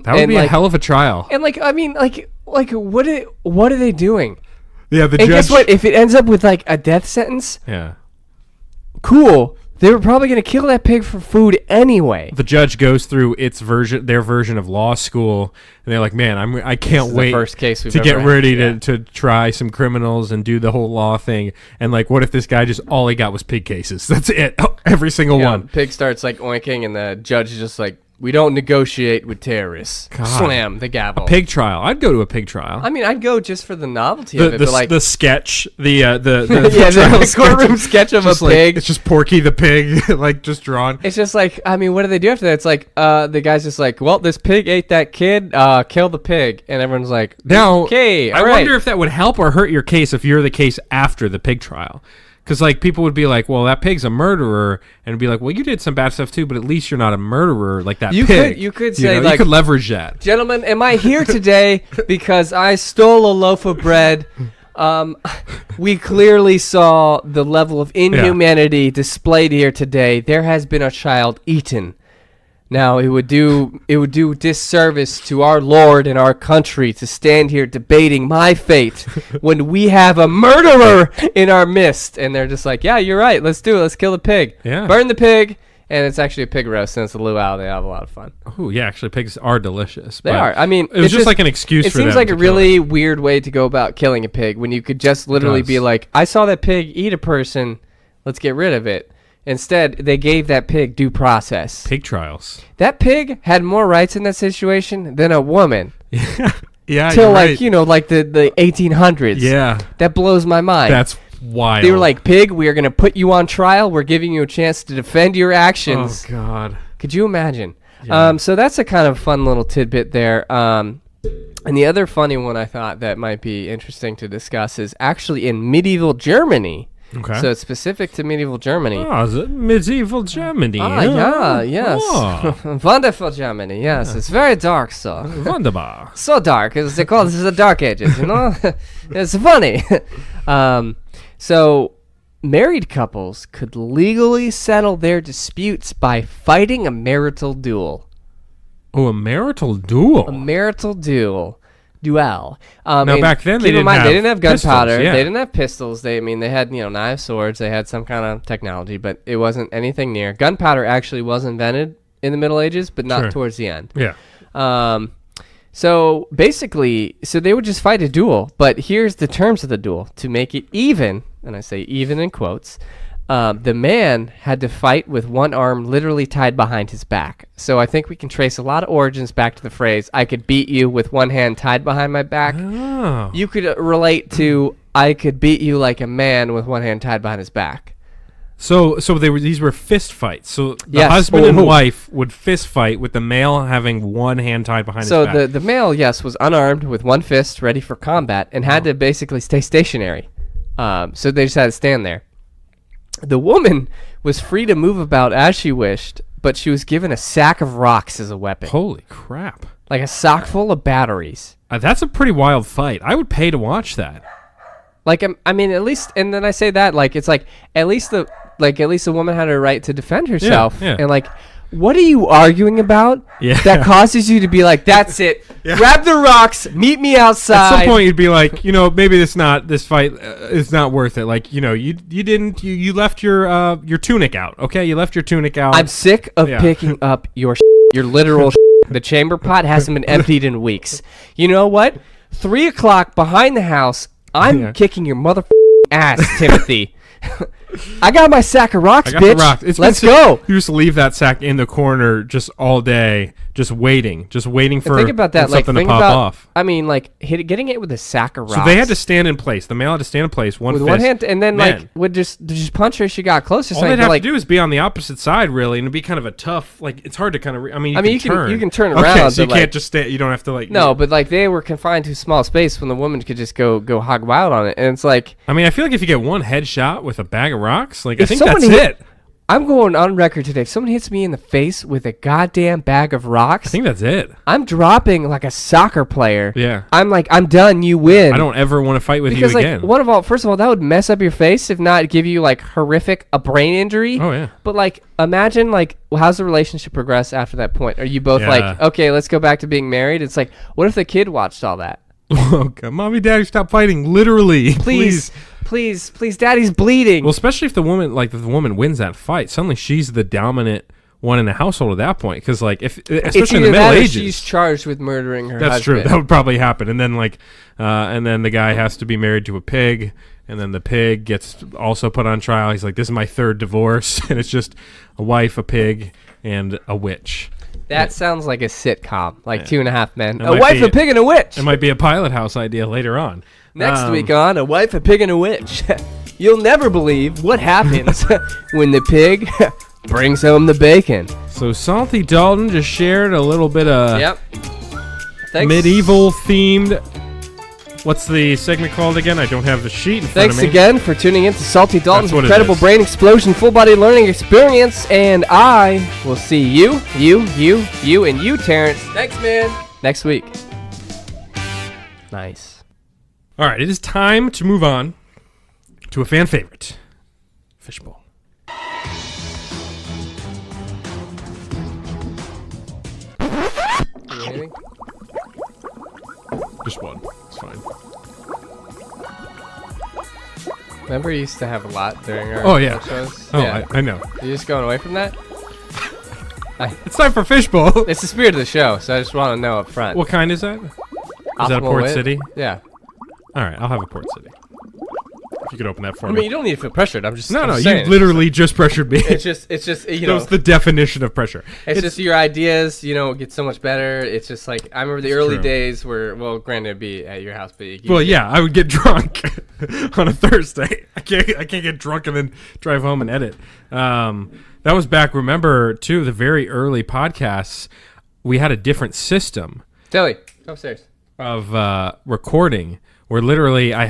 B: That would be a hell of a trial.
C: And what are they doing?
B: Yeah, the
C: and
B: judge.
C: Guess what? If it ends up with a death sentence,
B: yeah,
C: cool. They were probably going to kill that pig for food anyway.
B: The judge goes through their version of law school, and they're like, "Man, I can't wait
C: first case
B: to get ready to try some criminals and do the whole law thing." And what if this guy just all he got was pig cases? That's it, every single one.
C: Pig starts oinking, and the judge is just We don't negotiate with terrorists.
B: God.
C: Slam the gavel.
B: Pig trial. I'd go to a pig trial.
C: I mean, I'd go just for the novelty of it. But like
B: the sketch, the
C: yeah,
B: trial
C: the courtroom sketch of a
B: just like,
C: pig.
B: it's just Porky the pig, like just drawn.
C: It's just like, I mean, what do they do after that? It's like, the guy's just like, well, this pig ate that kid, kill the pig. And everyone's like,
B: Now,
C: okay,
B: I
C: all right.
B: wonder if that would help or hurt your case if you're the case after the pig trial. Because, like, people would be like, well, that pig's a murderer. And it'd be like, well, you did some bad stuff, too, but at least you're not a murderer like that pig.
C: You could say,
B: you
C: like,
B: could leverage that.
C: gentlemen, am I here today because I stole a loaf of bread? We clearly saw the level of inhumanity displayed here today. There has been a child eaten. Now it would do disservice to our Lord and our country to stand here debating my fate when we have a murderer in our midst. And they're just like, yeah, you're right. Let's do it. Let's kill the pig.
B: Yeah.
C: Burn the pig. And it's actually a pig roast, and it's a luau. They have a lot of fun.
B: Oh, yeah, actually, pigs are delicious.
C: They
B: but
C: are. I mean,
B: it was just like an excuse
C: it
B: for them.
C: seems like
B: to
C: a
B: kill
C: really
B: it.
C: weird way to go about killing a pig when you could just literally be
B: does.
C: like, I saw that pig eat a person. Let's get rid of it. Instead, they gave that pig due process.
B: Pig trials.
C: That pig had more rights in that situation than a woman.
B: Yeah,
C: Till
B: you're
C: like,
B: right.
C: you know, like the 1800s.
B: Yeah.
C: That blows my mind.
B: That's wild.
C: They were like, pig, we are going to put you on trial. We're giving you a chance to defend your actions.
B: oh, God.
C: Could you imagine?
B: Yeah.
C: So that's a kind of fun little tidbit there. And the other funny one I thought that might be interesting to discuss is actually in medieval Germany.
B: Okay.
C: So it's specific to medieval Germany.
B: Oh, is it medieval Germany?
C: Yeah, yes.
B: Oh.
C: Wonderful Germany, yes. It's very dark, so.
B: Wunderbar.
C: So dark. As they call this is the Dark Ages, you know? It's funny. So married couples could legally settle their disputes by fighting a marital duel.
B: Oh, a marital duel.
C: A marital duel. Now
B: back then, they didn't have
C: gunpowder.
B: pistols, yeah.
C: They didn't have pistols. They had knives, swords. They had some kind of technology, but it wasn't anything near. Gunpowder actually was invented in the Middle Ages, but not
B: Sure.
C: towards the end.
B: Yeah.
C: So basically, they would just fight a duel. But here's the terms of the duel. To make it even, and I say even in quotes, the man had to fight with one arm literally tied behind his back. So I think we can trace a lot of origins back to the phrase, I could beat you with one hand tied behind my back.
B: Oh.
C: You could relate to, I could beat you like a man with one hand tied behind his back.
B: So these were fist fights. So the
C: Yes.
B: husband and
C: Oh.
B: wife would fist fight with the male having one hand tied behind his back.
C: So the male, yes, was unarmed with one fist ready for combat and had to basically stay stationary. So they just had to stand there. The woman was free to move about as she wished, but she was given a sack of rocks as a weapon.
B: Holy crap.
C: Like a sock full of batteries.
B: That's a pretty wild fight. I would pay to watch that.
C: Like, I mean, at least, and then I say that, like, it's like, at least the woman had a right to defend herself.
B: yeah.
C: And like, what are you arguing about
B: Yeah.
C: that causes you to be like, that's it, grab the rocks, meet me outside.
B: At some point, you'd be like, maybe this fight is not worth it. Like, you left your tunic out. Okay, you left your tunic out.
C: I'm sick of
B: Yeah.
C: picking up your your literal The chamber pot hasn't been emptied in weeks. You know what? 3 o'clock behind the house, I'm kicking your mother ass, Timothy. I got my sack of rocks,
B: I got
C: bitch.
B: the rocks.
C: Let's go.
B: You just leave that sack in the corner just all day, just waiting for
C: Think about that.
B: something
C: Think
B: to pop
C: about,
B: off.
C: I mean, like getting it with a sack of rocks.
B: So they had to stand in place. The male had to stand in place,
C: with
B: fist,
C: one hand, and then
B: men.
C: like would just punch her as she got close. Or
B: All
C: something.
B: they'd have
C: like,
B: to do is be on the opposite side, really, and it'd be kind of a tough. Like it's hard to kind of.
C: you can turn
B: Okay,
C: around.
B: so you
C: but, like,
B: can't just stay. You don't have to like.
C: No, but like they were confined to a small space when the woman could just go hog wild on it, and it's like
B: I mean, I feel like if you get one headshot with a bag of rocks, like I
C: If
B: think
C: someone
B: that's
C: hit-
B: it.
C: I'm going on record today. If someone hits me in the face with a goddamn bag of rocks,
B: I think that's it.
C: I'm dropping like a soccer player.
B: Yeah.
C: I'm like, I'm done. You win.
B: I don't ever want to fight with
C: because
B: you
C: like
B: again.
C: first of all, that would mess up your face, if not give you like a brain injury.
B: Oh, yeah.
C: But like, imagine like, how's the relationship progress after that point? Are you both
B: Yeah.
C: like, okay, let's go back to being married? It's like, what if the kid watched all that?
B: Okay, mommy, daddy, stop fighting! Literally,
C: Please, daddy's bleeding.
B: Well, especially if the woman wins that fight, suddenly she's the dominant one in the household at that point. Because like
C: it's
B: especially in the
C: either
B: Middle
C: that or
B: Ages,
C: she's charged with murdering her
B: that's true.
C: husband.
B: That would probably happen. And then and then the guy has to be married to a pig, and then the pig gets also put on trial. He's like, "This is my third divorce," and it's just a wife, a pig, and a witch.
C: That sounds like a sitcom, like 2.5 Men.
B: It
C: A
B: might
C: wife,
B: be-
C: a pig, and a witch.
B: It might be a Pilot House idea later on.
C: Next week on A Wife, a Pig, and a Witch. You'll never believe what happens when the pig brings home the bacon.
B: So Salty Dalton just shared a little bit of
C: Yep. Thanks.
B: medieval themed. What's the segment called again? I don't have the sheet in front
C: Thanks
B: of me.
C: again for tuning in to Salty Dalton's
B: That's what it
C: incredible
B: is.
C: brain explosion, full body learning experience, and I will see you, and you, Terrence. Thanks, man. Next week. Nice.
B: All right, it is time to move on to a fan favorite, Fishbowl.
C: Anything?
B: Just one. It's fine.
C: Remember, you used to have a lot during our
B: Oh, yeah.
C: shows?
B: Oh,
C: Yeah.
B: I know.
C: You just going away from that?
B: It's time for Fishbowl.
C: It's the spirit of the show, so I just want to know up front.
B: What kind is that? Is that a
C: Optimal
B: Port
C: wit?
B: City?
C: Yeah.
B: All right, I'll have a Port City. If you could open that for
C: I
B: me.
C: mean, you don't need to feel pressured. I'm just
B: No,
C: I'm
B: you
C: saying.
B: literally just pressured me.
C: It's just you
B: That
C: know.
B: was the definition of pressure.
C: It's just your ideas, get so much better. It's just like I remember the early
B: true.
C: days where, well, granted, it'd be at your house, but
B: Well, yeah, I would get drunk on a Thursday. I can't get drunk and then drive home and edit. That was back. Remember too, the very early podcasts. We had a different system
C: Tilly, go upstairs.
B: of recording where literally I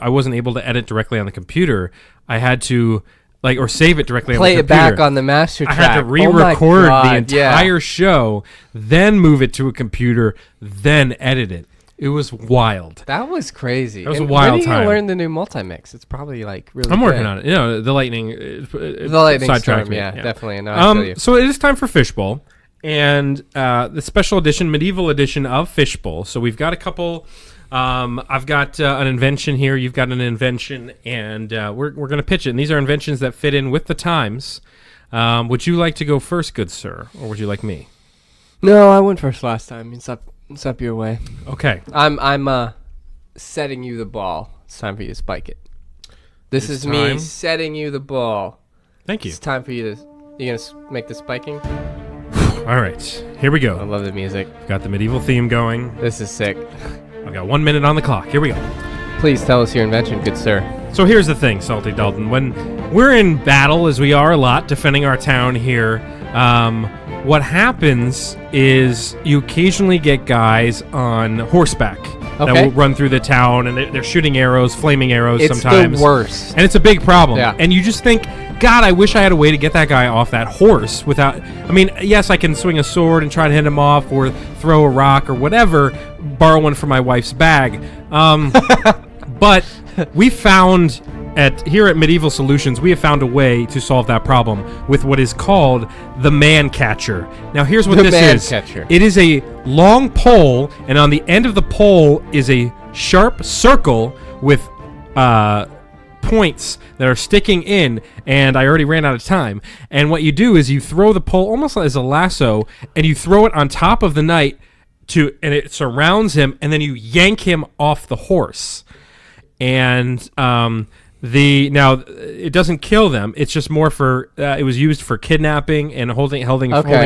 B: wasn't able to edit directly on the computer. I had to or save it directly
C: Play
B: on the
C: it
B: computer.
C: back on the master
B: I
C: track.
B: had to
C: Oh my
B: re-record the
C: God, yeah.
B: entire show, then move it to a computer, then edit it. It was wild.
C: That was crazy.
B: That was a
C: And
B: wild
C: when are you
B: time.
C: gonna learn the new multi-mix? It's probably like really
B: I'm working
C: good.
B: on it. The lightning.
C: The lightning storm, yeah, definitely. No, I feel you.
B: So it is time for Fishbowl, and the special edition, medieval edition of Fishbowl. So we've got a couple. I've got an invention here. You've got an invention, and we're going to pitch it. And these are inventions that fit in with the times. Would you like to go first, good sir, or would you like me?
C: No, I went first last time. It's up your way.
B: Okay.
C: I'm setting you the ball. It's time for you to spike it. This
B: It's
C: is me
B: time.
C: setting you the ball.
B: Thank you.
C: It's time for you to. You gonna make the spiking?
B: All right. Here we
C: I
B: go.
C: love the music.
B: Got the medieval theme going.
C: This is sick.
B: I've got 1 minute on the clock. Here we go.
C: Please tell us your invention, good sir.
B: So here's the thing, Salty Dalton. When we're in battle, as we are a lot, defending our town here, what happens is you occasionally get guys on horseback that
C: Okay.
B: will run through the town, and they're shooting arrows, flaming arrows
C: It's
B: sometimes.
C: the worst.
B: And it's a big problem.
C: Yeah.
B: And you just think, God, I wish I had a way to get that guy off that horse without... I mean, yes, I can swing a sword and try to hit him off or throw a rock or whatever, borrow one from my wife's bag. But we found... Here at Medieval Solutions, we have found a way to solve that problem with what is called the man catcher. Now, here's what
C: The
B: this
C: man
B: is.
C: catcher.
B: It is a long pole, and on the end of the pole is a sharp circle with points that are sticking in, and I already ran out of time. And what you do is you throw the pole almost as a lasso, and you throw it on top of the knight, and it surrounds him, and then you yank him off the horse. And now it doesn't kill them. It's just more for it was used for kidnapping and holding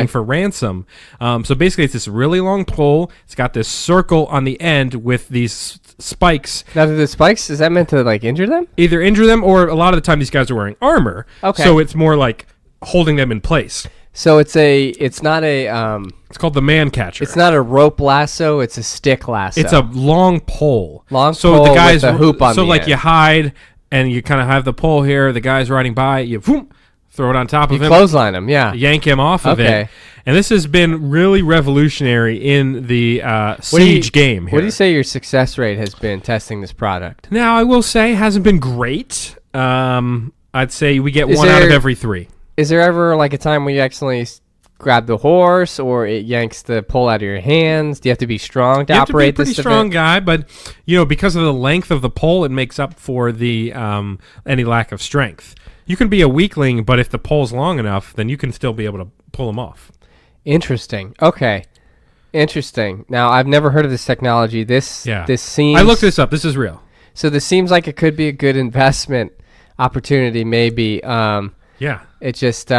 B: for ransom. So basically, it's this really long pole. It's got this circle on the end with these spikes.
C: Now, do the spikes, is that meant to like injure them?
B: Either injure them, or a lot of the time these guys are wearing armor.
C: Okay.
B: So it's more like holding them in place.
C: So it's not a
B: It's called the man catcher.
C: it's not a rope lasso, it's a stick lasso.
B: It's a long pole.
C: Long
B: so
C: pole
B: the guys
C: with a hoop on
B: So
C: the
B: like
C: end.
B: you hide and you kind of have the pole here. The guy's riding by. You whoop, throw it on top of him.
C: clothesline them, yeah.
B: Yank him off of
C: Okay.
B: it. And this has been really revolutionary in the Siege game here.
C: What do you say your success rate has been testing this product?
B: Now, I will say, hasn't been great. I'd say we get
C: Is
B: one out of
C: there-
B: every 3.
C: Is there ever like a time where you accidentally grab the horse, or it yanks the pole out of your hands? Do you have to be strong to
B: You have to be a
C: operate
B: pretty
C: this
B: strong
C: event?
B: guy, but because of the length of the pole, it makes up for the any lack of strength. You can be a weakling, but if the pole's long enough, then you can still be able to pull him off.
C: Interesting. Okay. Interesting. Now, I've never heard of this technology. This seems...
B: I looked this up. This is real.
C: So this seems like it could be a good investment opportunity, maybe.
B: Yeah.
C: It just...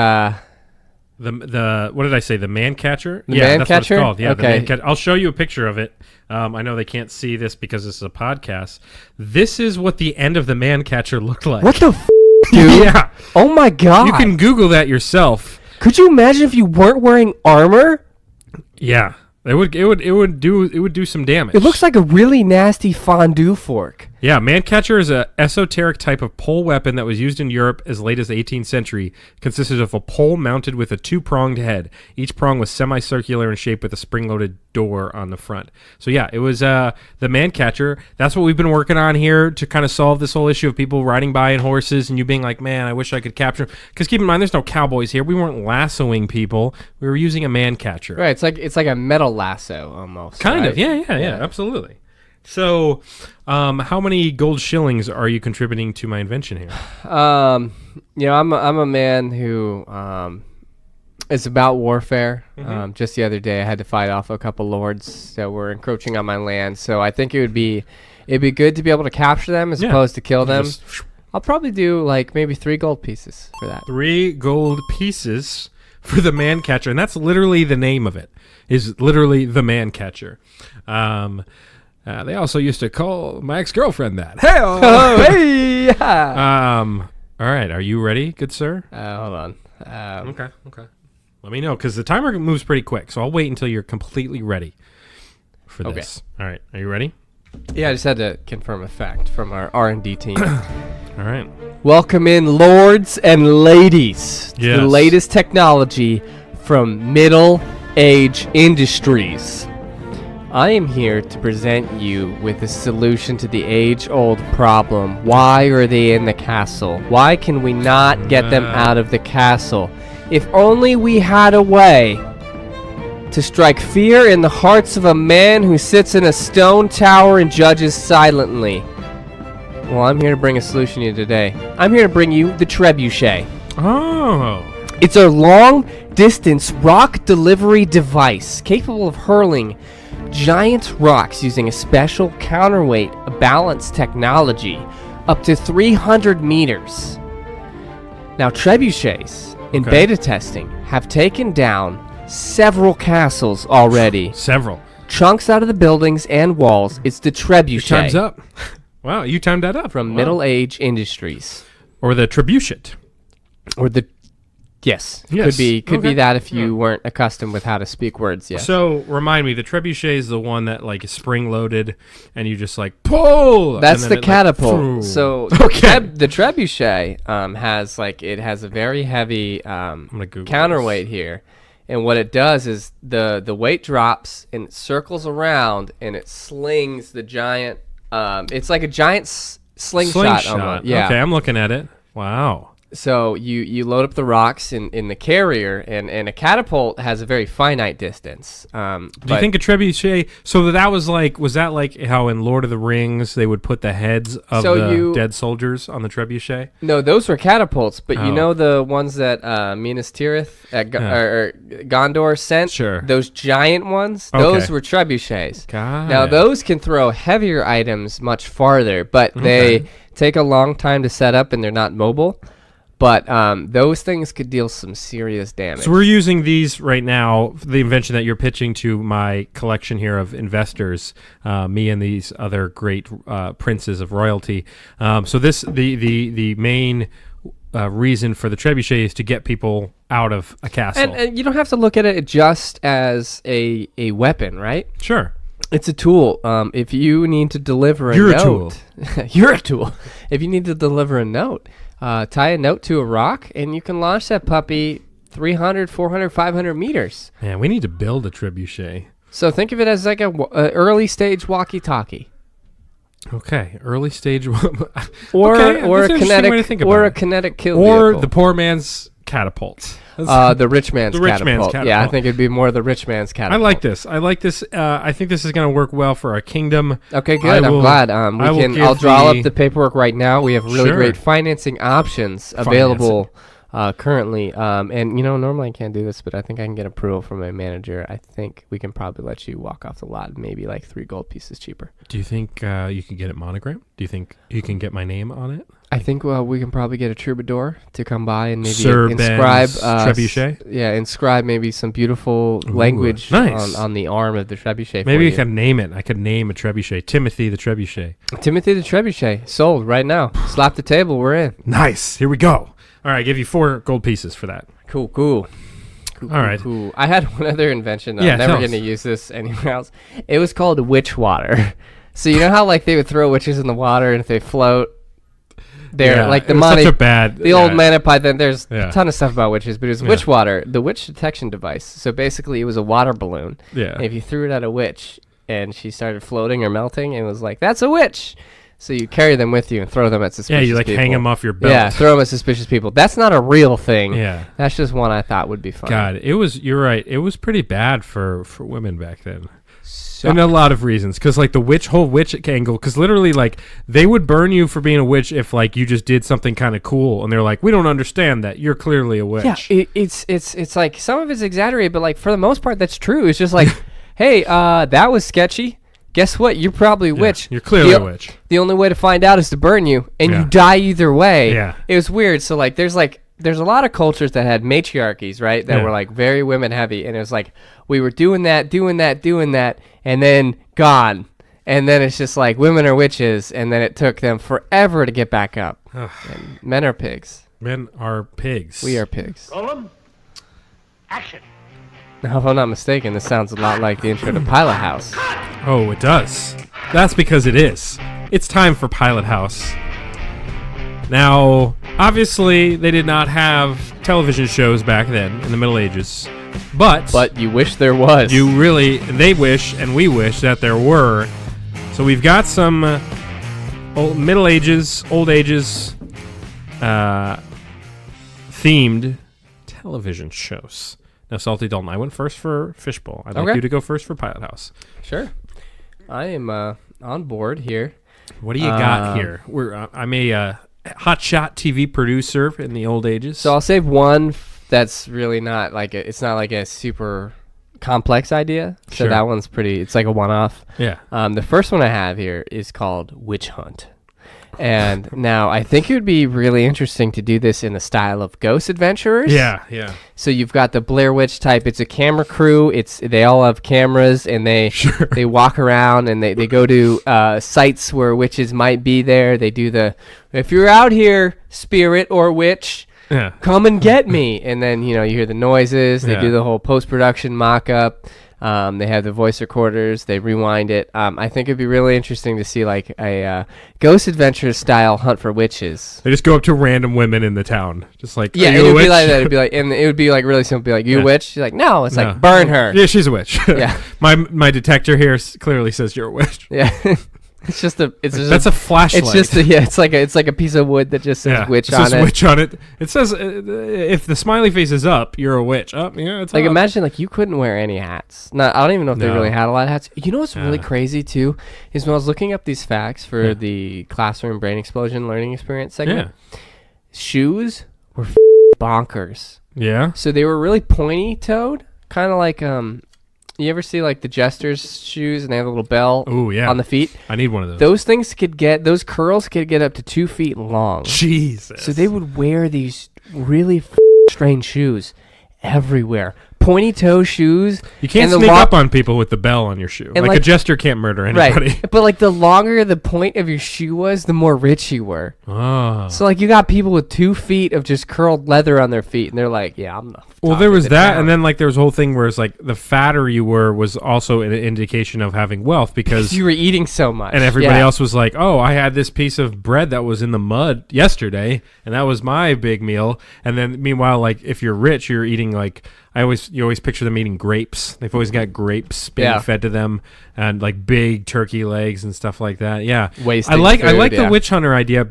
B: The what did I say? The man catcher?
C: The
B: yeah,
C: man
B: that's
C: catcher?
B: what it's called. Yeah, the
C: Okay.
B: man catcher. I'll show you a picture of it. I know they can't see this because this is a podcast. This is what the end of the man catcher looked like.
C: What the dude?
B: Yeah.
C: Oh my god.
B: You can Google that yourself.
C: Could you imagine if you weren't wearing armor?
B: Yeah. It would do some damage.
C: It looks like a really nasty fondue fork.
B: Yeah, Mancatcher is a esoteric type of pole weapon that was used in Europe as late as the 18th century. Consisted of a pole mounted with a two-pronged head. Each prong was semicircular in shape with a spring-loaded door on the front. So yeah, it was the Mancatcher. That's what we've been working on here to kind of solve this whole issue of people riding by in horses and you being like, man, I wish I could capture them. Because keep in mind, there's no cowboys here. We weren't lassoing people. We were using a Mancatcher.
C: Right, it's like a metal lasso almost.
B: Kind
C: right?
B: of, yeah, absolutely. So, how many gold shillings are you contributing to my invention here?
C: I'm a man who is about warfare.
B: Mm-hmm.
C: Just the other day, I had to fight off a couple lords that were encroaching on my land. So I think it'd be good to be able to capture them as opposed to kill them. I'll probably do like maybe 3 gold pieces for that.
B: 3 gold pieces for the man catcher, and that's literally the name of it. Is literally the man catcher. They also used to call my ex-girlfriend that. Hey,
C: Oh, hey! Yeah.
B: all right, are you ready, good sir?
C: Hold on.
B: Okay. Let me know because the timer moves pretty quick, so I'll wait until you're completely ready for this. All right, are you ready?
C: Yeah, I just had to confirm a fact from our R&D team.
B: All right.
C: Welcome in, lords and ladies, to the
B: Yes.
C: latest technology from Middle Age Industries. I am here to present you with a solution to the age-old problem. Why are they in the castle? Why can we not get them out of the castle? If only we had a way to strike fear in the hearts of a man who sits in a stone tower and judges silently. Well, I'm here to bring a solution to you today. I'm here to bring you the trebuchet.
B: Oh.
C: It's a long-distance rock delivery device capable of hurling giant rocks using a special counterweight balance technology up to 300 meters. Now, trebuchets in beta testing have taken down several castles already.
B: Several.
C: Chunks out of the buildings and walls. It's the trebuchet.
B: Time's up. Wow, you timed that up.
C: From
B: Wow.
C: Middle Age Industries.
B: Or the trebuchet.
C: Or the... Yes.
B: Yes.
C: Could be
B: Okay.
C: that if you weren't accustomed with how to speak words, yes.
B: So remind me, the trebuchet is the one that like is spring loaded, and you just like pull.
C: That's
B: and
C: the
B: then it,
C: catapult.
B: Like,
C: So
B: Okay.
C: the trebuchet has a very heavy
B: gonna Google
C: counterweight here, and what it does is the weight drops and it circles around and it slings the giant. It's like a giant slingshot. Almost. Yeah.
B: Okay, I'm looking at it. Wow.
C: So you load up the rocks in the carrier, and a catapult has a very finite distance.
B: Do you think a trebuchet? So that was that like how in Lord of the Rings they would put the heads of the dead soldiers on the trebuchet?
C: No, those were catapults, but
B: Oh.
C: you know the ones that Minas Tirith or Gondor sent?
B: Sure.
C: Those giant ones?
B: Okay.
C: Those were trebuchets.
B: Got
C: Now,
B: it.
C: those can throw heavier items much farther, but they take a long time to set up and they're not mobile. But those things could deal some serious damage.
B: So we're using these right now, the invention that you're pitching to my collection here of investors, me and these other great princes of royalty. So this the main reason for the trebuchet is to get people out of a castle.
C: And you don't have to look at it just as a weapon, right?
B: Sure.
C: It's a tool. If you need to deliver a
B: You're a
C: note... You're a tool. If you need to deliver a note... tie a note to a rock, and you can launch that puppy 300, 400, 500 meters.
B: Man, we need to build a trebuchet.
C: So think of it as like a early stage walkie-talkie,
B: Okay, early stage,
C: or
B: Okay,
C: or a
B: that's an interesting way to think
C: kinetic or
B: about
C: a
B: it.
C: kinetic kill
B: or
C: vehicle.
B: the poor man's catapult.
C: The rich man's
B: The rich
C: catapult.
B: man's
C: Yeah, I
B: catapult.
C: think it'd be more the rich man's
B: I
C: catapult.
B: like this. I think this is going to work well for our kingdom.
C: Okay, good. I'm glad. I'll draw up the paperwork right now. We have really
B: Sure.
C: great financing options available currently. And normally I can't do this, but I think I can get approval from my manager. I think we can probably let you walk off the lot, maybe like 3 gold pieces cheaper.
B: Do you think you can get it monogrammed? Do you think you can get my name on it?
C: I think we can probably get a troubadour to come by and maybe
B: Sir
C: inscribe
B: Ben's trebuchet.
C: Inscribe maybe some beautiful language
B: nice.
C: on the arm of the trebuchet.
B: Maybe you can name it. I could name a trebuchet. Timothy the trebuchet.
C: Timothy the trebuchet sold right now. Slap the table. We're in.
B: Nice. Here we go. All right, I give you 4 gold pieces for that.
C: Cool.
B: All right.
C: Cool. I had one other invention. Though.
B: Yeah,
C: I'm never
B: tell
C: going to
B: us.
C: use this anywhere else. It was called witch water. So you know how like they would throw witches in the water and if they float, they're like the
B: it was
C: money.
B: such a bad.
C: The old man python. There's
B: Yeah.
C: a ton of stuff about witches, but it was witch water, the witch detection device. So basically, it was a water balloon.
B: Yeah.
C: And if you threw it at a witch and she started floating or melting, it was like that's a witch. So you carry them with you and throw them at suspicious people.
B: Yeah, you like hang them off your belt.
C: Yeah, throw them at suspicious people. That's not a real thing.
B: Yeah.
C: That's just one I thought would be fun.
B: God, you're right. It was pretty bad for women back then.
C: So,
B: And a lot of reasons, because like the whole witch angle, because literally like they would burn you for being a witch if like you just did something kind of cool, and they're like, we don't understand that you're clearly a witch.
C: yeah, it's like some of it's exaggerated, but like for the most part, that's true. It's just like, hey, that was sketchy. Guess what? You're probably a witch.
B: You're clearly a witch.
C: The only way to find out is to burn you, and
B: Yeah.
C: you die either way.
B: Yeah.
C: It was weird. So there's a lot of cultures that had matriarchies, right? That
B: Yeah.
C: were like very women heavy, and it was like we were doing that, and then gone, and then it's just like women are witches, and then it took them forever to get back up. And men are pigs.
B: Men are pigs.
C: We are pigs.
E: Roland, action.
C: Now, if I'm not mistaken, this sounds a lot like the intro to Pilot House.
B: Oh, it does. That's because it is. It's time for Pilot House. Now, obviously, they did not have television shows back then in the Middle Ages, but
C: you wish there was.
B: they wish, and we wish that there were. So we've got some Middle Ages, Old Ages themed television shows. Now, Salty Dalton, I went first for Fishbowl. I'd like
C: Okay.
B: you to go first for Pilot House.
C: Sure. I am on board here.
B: What do you got here? I'm a hotshot TV producer in the old ages.
C: So I'll save one that's really not like it's not like a super complex idea. So
B: Sure.
C: that one's it's like a one-off.
B: yeah.
C: The first one I have here is called Witch Hunt. And now I think it would be really interesting to do this in the style of Ghost Adventurers.
B: Yeah.
C: So you've got the Blair Witch type. It's a camera crew. They all have cameras, and they walk around and they go to sites where witches might be there. They do if you're out here, spirit or witch,
B: Yeah.
C: come and get me. And then you hear the noises. They
B: Yeah.
C: do the whole post-production mock-up. They have the voice recorders. They rewind it. I think it'd be really interesting to see like a Ghost Adventure style hunt for witches.
B: They just go up to random women in the town, just like,
C: Yeah,
B: are
C: it
B: you a
C: would
B: witch?
C: be like that. It'd be like, and it would be like really simple. Be like, you a
B: Yeah.
C: witch? She's like, no. It's
B: No.
C: like, burn her.
B: Yeah, she's a witch.
C: Yeah.
B: my detector here clearly says you're a witch.
C: Yeah. It's just
B: That's a flashlight.
C: It's just it's like a piece of wood that just says witch
B: it
C: on
B: says
C: it.
B: witch on it. It says if the smiley face is up, you're a witch. Up, yeah, it's
C: Like
B: up.
C: imagine like you couldn't wear any hats. I don't even know if they
B: No.
C: really had a lot of hats. You know what's really
B: Yeah.
C: crazy too is when I was looking up these facts for the classroom brain explosion learning experience segment. Shoes were bonkers.
B: Yeah.
C: So they were really pointy toed, kind of like you ever see like the jester's shoes and they have a little bell
B: Ooh, yeah.
C: on the feet?
B: I need one of those.
C: Those curls could get up to 2 feet long.
B: Jesus.
C: So they would wear these really strange shoes everywhere. Pointy toe shoes.
B: You can't
C: and the
B: sneak
C: lo-
B: up on people with the bell on your shoe.
C: And
B: Like a
C: like-
B: jester can't murder anybody.
C: Right. But like the longer the point of your shoe was, the more rich you were.
B: Oh.
C: So like you got people with 2 feet of just curled leather on their feet, and they're like, "Yeah, I'm not."
B: Well, there was that, and then like there was a whole thing where it's like the fatter you were was also an indication of having wealth because
C: you were eating so much,
B: and everybody
C: Yeah.
B: else was like, "Oh, I had this piece of bread that was in the mud yesterday, and that was my big meal." And then meanwhile, like if you're rich, you're eating like you always picture them eating grapes. They've always got grapes being fed to them, and like big turkey legs and stuff like that. Yeah,
C: Wasting
B: I like
C: food,
B: the witch hunter idea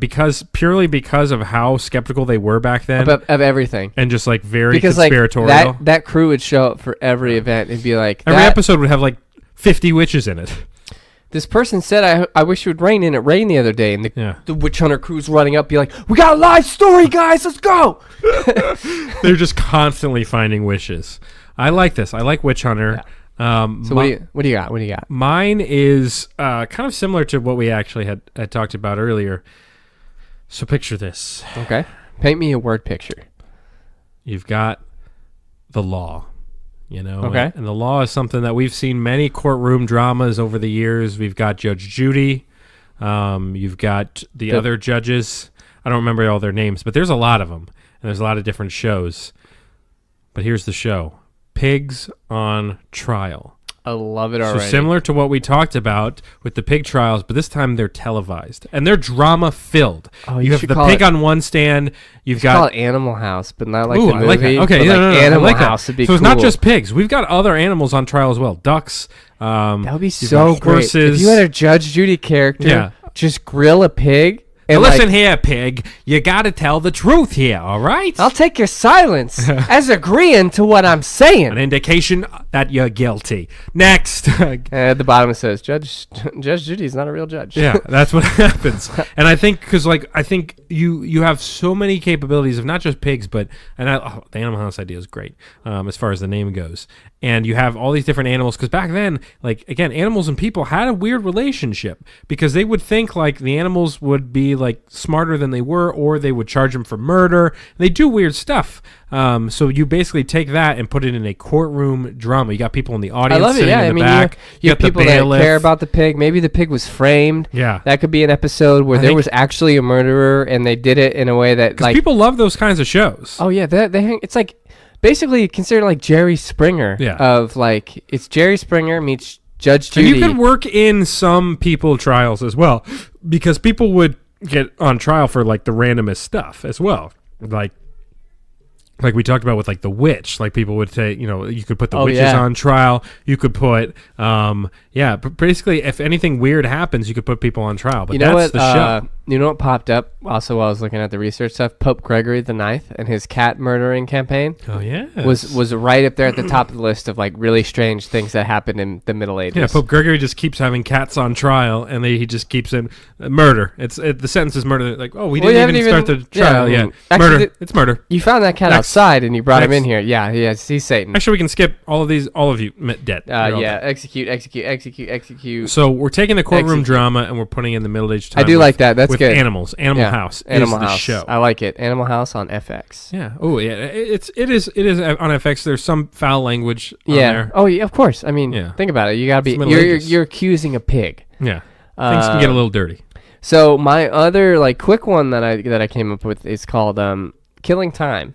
B: purely because of how skeptical they were back then,
C: of everything.
B: and just like very
C: Because like
B: conspiratorial.
C: that crew would show up for every event and be like,
B: Every episode would have like 50 witches in it.
C: this person said, I wish it would rain, and it rained the other day. And
B: Yeah.
C: the witch hunter crew's running up, be like, we got a live story, guys, let's go.
B: They're just constantly finding wishes. I like this. I like Witch Hunter.
C: So what do you got? What do you got?
B: Mine is kind of similar to what we actually had talked about earlier. So picture this.
C: Okay. Paint me a word picture.
B: You've got the law,
C: Okay.
B: and the law is something that we've seen many courtroom dramas over the years. We've got Judge Judy. You've got the other judges. I don't remember all their names, but there's a lot of them, and there's a lot of different shows. But here's the show. Pigs on Trial.
C: I love it already.
B: So similar to what we talked about with the pig trials, but this time they're televised and they're drama filled.
C: Oh,
B: you have the pig on one stand. You've got
C: call it Animal House, but not like
B: Ooh,
C: the
B: I
C: movie.
B: like that. Okay,
C: but
B: no,
C: like
B: no, no,
C: Animal
B: I like
C: House
B: that.
C: would be
B: so
C: cool.
B: it's not just pigs. We've got other animals on trial as well. Ducks.
C: That would be
B: you've
C: so
B: got
C: great.
B: horses.
C: If you had a Judge Judy character,
B: Yeah.
C: just grill a pig.
B: Now
C: And
B: listen here, pig. You got to tell the truth here, all right?
C: I'll take your silence as agreeing to what I'm saying.
B: An indication that you're guilty. Next.
C: At the bottom it says, Judge Judy's not a real judge.
B: Yeah, that's what happens. And I think because I think you have so many capabilities of not just pigs, but the Animal House idea is great as far as the name goes. And you have all these different animals because back then, like again, animals and people had a weird relationship because they would think like the animals would be like smarter than they were, or they would charge them for murder. They do weird stuff. So you basically take that and put it in a courtroom drama. You got people in the audience.
C: I love it.
B: Sitting
C: Yeah,
B: in
C: I
B: the
C: mean,
B: back.
C: you have
B: got the
C: people that
B: bailiff.
C: care about the pig. Maybe the pig was framed.
B: Yeah.
C: That could be an episode where there was actually a murderer, and they did it in a way that like
B: people love those kinds of shows.
C: Oh yeah, they hang. It's like basically considered like Jerry Springer.
B: Yeah.
C: Of like it's Jerry Springer meets Judge
B: And
C: Judy.
B: you could work in some people trials as well, because people would get on trial for like the randomest stuff as well. Like we talked about with like the witch, like people would say, you could put the witches on trial. You could put, but basically if anything weird happens, you could put people on trial. But that's the show.
C: You know what popped up also while I was looking at the research stuff? Pope Gregory the Ninth and his cat murdering campaign.
B: Oh yeah,
C: was right up there at the top of the list of like really strange things that happened in the Middle Ages.
B: Yeah, Pope Gregory just keeps having cats on trial, and he just keeps in murder. The sentence is murder. Like, oh, we didn't even start the trial yet.
C: Actually,
B: Murder. It's murder.
C: You found that cat outside, and you brought him in here. Yeah, he's Satan.
B: Actually, we can skip all of these. All of you dead.
C: Yeah, execute.
B: So we're taking the courtroom drama and we're putting in the Middle Age time.
C: I do like that. That's
B: with
C: good.
B: Animals. Animal House.
C: Animal
B: is
C: House.
B: The show.
C: I like it. Animal House on FX.
B: Yeah. Oh yeah. It is on FX. There's some foul language on there.
C: Oh yeah. Of course. I mean, think about it. You gotta be. You're accusing a pig.
B: Yeah. Things can get a little dirty.
C: So my other like quick one that I came up with is called Killing Time.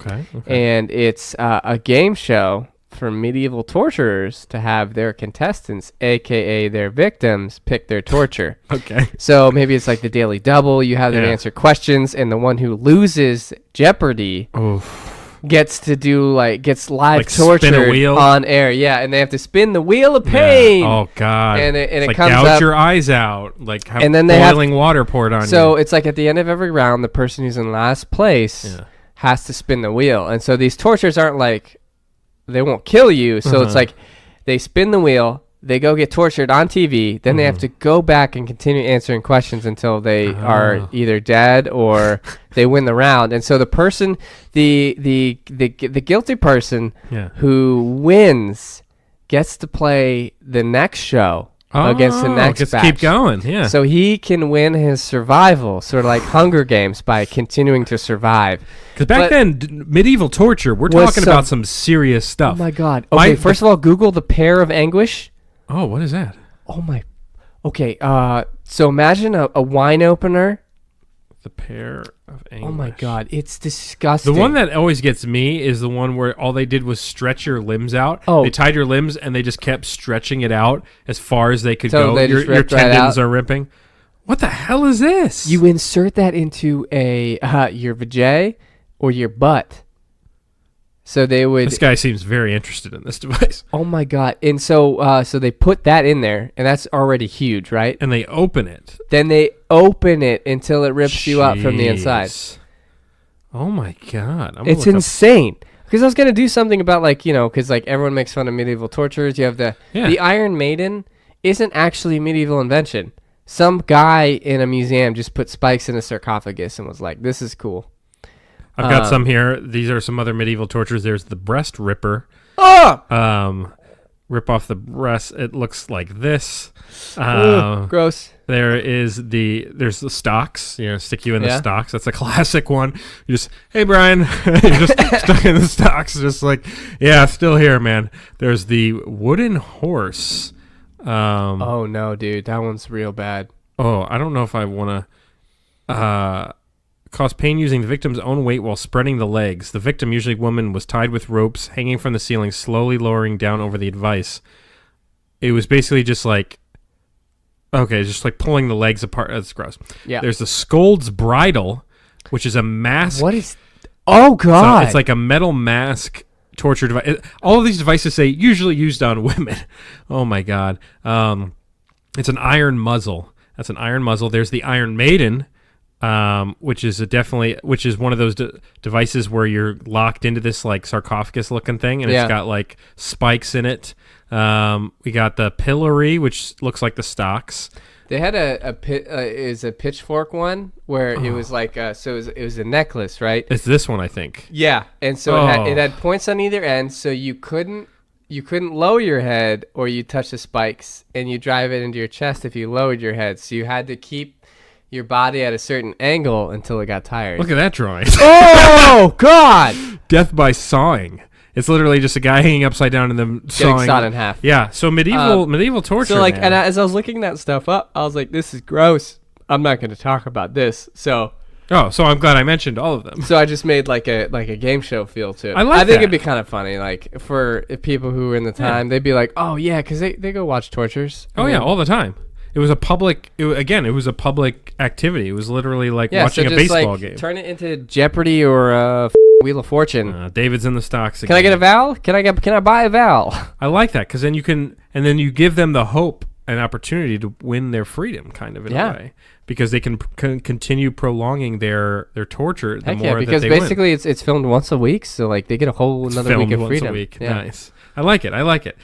B: Okay.
C: And it's a game show for medieval torturers to have their contestants, aka their victims, pick their torture.
B: Okay.
C: So maybe it's like the Daily Double. You have them answer questions, and the one who loses Jeopardy gets to do gets live torture on air. Yeah, and they have to spin the wheel of pain.
B: Yeah. Oh God!
C: And it
B: like
C: comes
B: gouge
C: up
B: your eyes out, like have
C: and then they
B: boiling water poured on you.
C: So it's like at the end of every round, the person who's in last place has to spin the wheel, and so these tortures aren't like. They won't kill you, so it's like they spin the wheel, they go get tortured on TV, then they have to go back and continue answering questions until they are either dead or they win the round. And so the person, the guilty person who wins gets to play the next show against the next batch.
B: Keep going, yeah.
C: So he can win his survival, sort of like Hunger Games, by continuing to survive.
B: Because back then, medieval torture, we're talking about some serious stuff.
C: Oh my God. Okay, first of all, Google the pear of anguish.
B: Oh, what is that?
C: Oh my. Okay, so imagine a wine opener.
B: The pear of anguish.
C: Oh my God, it's disgusting.
B: The one that always gets me is the one where all they did was stretch your limbs out.
C: Oh.
B: They tied your limbs and they just kept stretching it out as far as they could
C: So
B: go.
C: they
B: Your
C: just ripped right
B: tendons
C: out?
B: are ripping. What the hell is this?
C: You insert that into your vajay or your butt. So they would.
B: This guy seems very interested in this device.
C: Oh my God! And so they put that in there, and that's already huge, right?
B: And they open it.
C: Then they open it until it rips you out from the inside.
B: Oh my God!
C: It's insane. Because I was gonna do something about because everyone makes fun of medieval torturers. You have the Iron Maiden isn't actually a medieval invention. Some guy in a museum just put spikes in a sarcophagus and was like, this is cool.
B: I've got some here. These are some other medieval tortures. There's the breast ripper.
C: Oh!
B: Rip off the breast. It looks like this.
C: Gross.
B: There's the stocks. Stick you in the stocks. That's a classic one. You just, hey Brian, you're just stuck in the stocks. Just like, yeah, still here, man. There's the wooden horse.
C: Oh no, dude, that one's real bad.
B: Oh, I don't know if I want to cause pain using the victim's own weight while spreading the legs. The victim, usually woman, was tied with ropes hanging from the ceiling, slowly lowering down over the device. It was basically just like, okay, just like pulling the legs apart. That's gross.
C: Yeah.
B: There's the scold's bridle, which is a mask.
C: What is? Oh god!
B: So it's like a metal mask torture device. All of these devices say usually used on women. Oh my god. It's an iron muzzle. That's an iron muzzle. There's the Iron Maiden, which is one of those devices where you're locked into this like sarcophagus looking thing, and it's got like spikes in it. We got the pillory, which looks like the stocks.
C: They had a pitchfork one where it was like it was a necklace, right?
B: It's this one, I think.
C: Yeah, and so it had points on either end, so you couldn't lower your head or you touch the spikes, and you drive it into your chest if you lowered your head. So you had to keep your body at a certain angle until it got tired.
B: Look at that drawing.
C: Oh God!
B: Death by sawing. It's literally just a guy hanging upside down and then
C: getting sawed in half.
B: Yeah, so medieval torture.
C: So like,
B: man.
C: and as I was looking that stuff up, I was like, "This is gross. I'm not going to talk about this." So
B: I'm glad I mentioned all of them.
C: So I just made like a game show feel to it.
B: I think
C: it'd be kind of funny, like for people who were in the time, they'd be like, "Oh yeah," because they go watch tortures.
B: Yeah, all the time. It was a public. It was a public activity. It was literally like watching a baseball game.
C: Turn it into Jeopardy or Wheel of Fortune.
B: David's in the stocks again.
C: Can I get a vowel? Can I buy a vowel?
B: I like that because then you give them the hope and opportunity to win their freedom, kind of in a way, because they can continue prolonging their torture. The more
C: because
B: that they
C: basically
B: win.
C: it's filmed once a week, so like they get a whole another week of freedom.
B: Once a week. Yeah. Nice. I like it.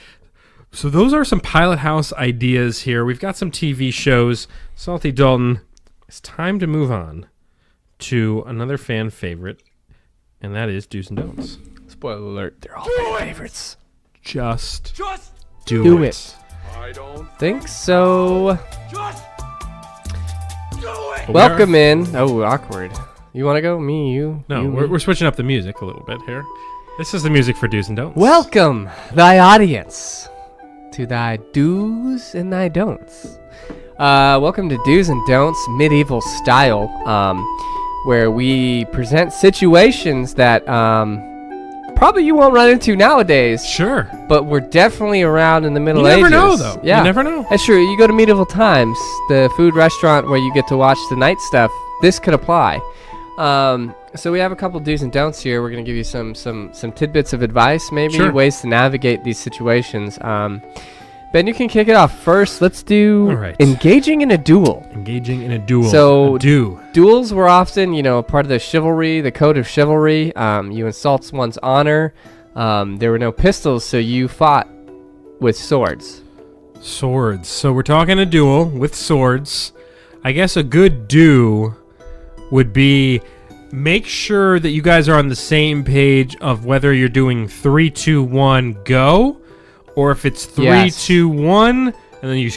B: So those are some Pilot House ideas here. We've got some TV shows. Salty Dalton, it's time to move on to another fan favorite, and that is Do's and Don'ts.
C: Spoiler alert, they're all fan favorites.
B: Just
C: do it.
E: I don't
C: Think so.
E: just do it.
C: Welcome in. Oh, awkward. You want to go? Me, you?
B: No,
C: you,
B: we're switching up the music a little bit here. This is the music for Do's and Don'ts.
C: Welcome, thy audience, to thy do's and thy don'ts. Welcome to Do's and Don'ts Medieval Style, where we present situations that probably you won't run into nowadays.
B: Sure.
C: But we're definitely around in the Middle Ages.
B: You never know, though.
C: Yeah.
B: You never know.
C: That's true. You go to Medieval Times, the food restaurant where you get to watch the night stuff. This could apply. So we have a couple do's and don'ts here. We're going to give you some tidbits of advice, maybe ways to navigate these situations. Ben, you can kick it off first. Let's do engaging in a duel.
B: Engaging in a duel.
C: So duels were often, part of the chivalry, the code of chivalry. You insult one's honor. There were no pistols, so you fought with swords.
B: Swords. So we're talking a duel with swords. I guess a good do would be make sure that you guys are on the same page of whether you're doing 3, 2, 1, go, or if it's 3, 2, 1, and then you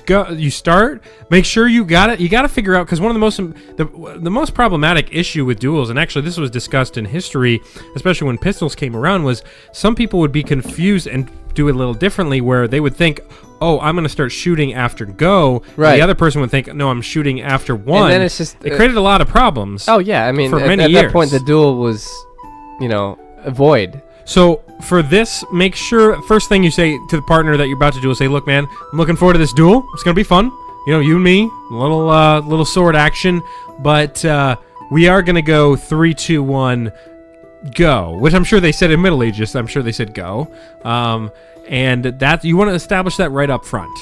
B: start. Make sure you got it. You got to figure out, because one of the most problematic issue with duels, and actually this was discussed in history, especially when pistols came around, was some people would be confused and do it a little differently, where they would think, oh, I'm going to start shooting after go.
C: Right.
B: And the other person would think, no, I'm shooting after one.
C: And then it's just...
B: It created a lot of problems.
C: Oh, yeah. I mean,
B: for many
C: at
B: years.
C: that point, the duel was, void.
B: So for this, make sure, first thing you say to the partner that you're about to duel, say, look, man, I'm looking forward to this duel. It's going to be fun. You and me, a little sword action. But we are going to go 3, 2, 1, go. Which I'm sure they said in Middle Ages. I'm sure they said go. And that you want to establish that right up front.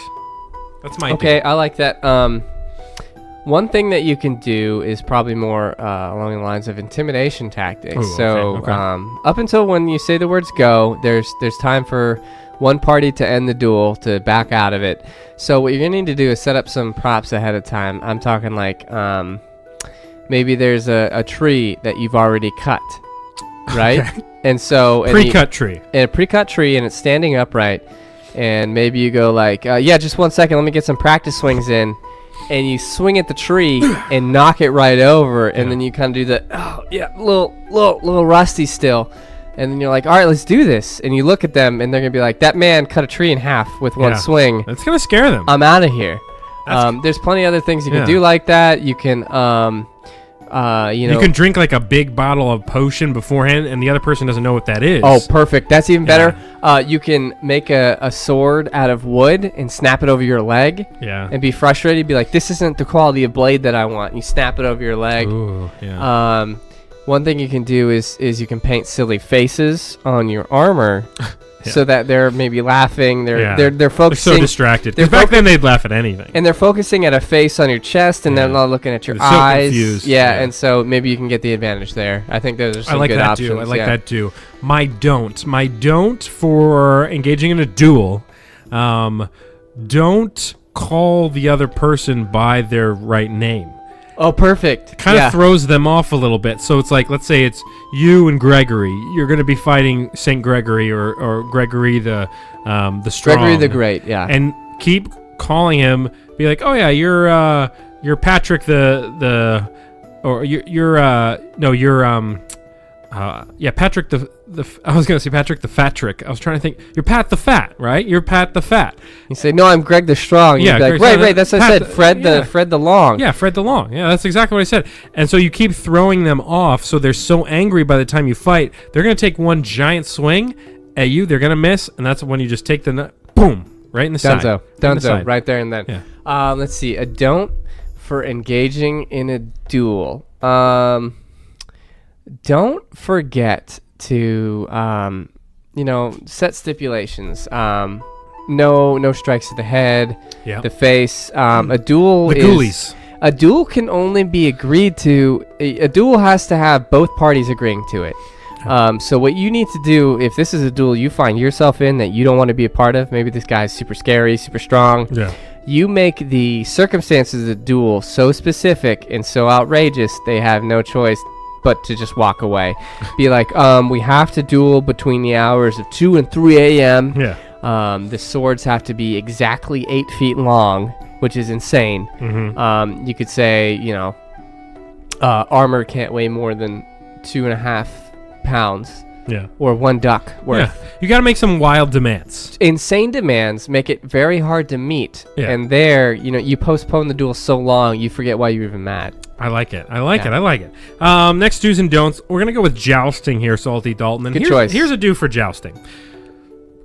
B: That's my
C: Okay,
B: deal.
C: I like that. One thing that you can do is probably more along the lines of intimidation tactics.
B: Ooh, okay.
C: Up until when you say the words go, there's time for one party to end the duel, to back out of it. So what you're going to need to do is set up some props ahead of time. I'm talking like maybe there's a tree that you've already cut, right?
B: Okay.
C: And so...
B: Pre-cut tree.
C: And a pre-cut tree, and it's standing upright. And maybe you go like, yeah, just 1 second, let me get some practice swings in. And you swing at the tree and knock it right over, and then you kind of do the, little rusty still. And then you're like, all right, let's do this. And you look at them, and they're going to be like, that man cut a tree in half with one swing.
B: That's going to scare them.
C: I'm out of here. There's plenty of other things you can do like that. You can, you can
B: drink like a big bottle of potion beforehand, and the other person doesn't know what that is.
C: Oh, perfect. That's even better. You can make a sword out of wood and snap it over your leg.
B: Yeah.
C: And be frustrated. Be like, this isn't the quality of blade that I want. And you snap it over your leg.
B: Ooh, yeah.
C: One thing you can do is you can paint silly faces on your armor. So that they're maybe laughing, they're focusing.
B: They're so distracted. Because back then they'd laugh at anything.
C: And they're focusing at a face on your chest, and they're not looking at your
B: they're
C: eyes.
B: So confused.
C: Yeah, and so maybe you can get the advantage there. I think those are some good options.
B: I like that too. My don't for engaging in a duel. Don't call the other person by their right name.
C: Oh, perfect.
B: Kind of throws them off a little bit. So it's like, let's say it's you and Gregory. You're going to be fighting Saint Gregory or Gregory the Strong.
C: Gregory the Great, yeah.
B: And keep calling him. Be like, oh yeah, you're Patrick Patrick I was gonna say Patrick the Fat Trick. I was trying to think. You're Pat the Fat, right? You're Pat the Fat.
C: You say, no, I'm Greg the Strong.
B: Yeah,
C: you'd be like, right. That's what I said. Fred the Long.
B: Yeah, Fred the Long. Yeah, that's exactly what I said. And so you keep throwing them off, so they're so angry by the time you fight. They're gonna take one giant swing at you. They're gonna miss, and that's when you just take the boom right in the side.
C: Donezo, right there and then.
B: Yeah.
C: Let's see. A don't for engaging in a duel. Don't forget to, set stipulations. No strikes to the head, the face. A duel
B: the ghoulies.
C: A duel can only be agreed to. A duel has to have both parties agreeing to it. So what you need to do, if this is a duel you find yourself in that you don't want to be a part of, maybe this guy's super scary, super strong.
B: Yeah.
C: You make the circumstances of the duel so specific and so outrageous, they have no choice but to just walk away. Be like, we have to duel between the hours of 2 and 3 a.m.
B: Yeah.
C: The swords have to be exactly 8 feet long, which is insane.
B: Mm-hmm.
C: You could say, armor can't weigh more than 2.5 pounds.
B: Yeah.
C: Or 1 duck worth.
B: Yeah. You got to make some wild demands.
C: Insane demands make it very hard to meet.
B: Yeah.
C: And there, you postpone the duel so long, you forget why you're even mad.
B: I like it. Next do's and don'ts. We're going to go with jousting here, Salty Dalton. And
C: Good choice.
B: Here's a do for jousting.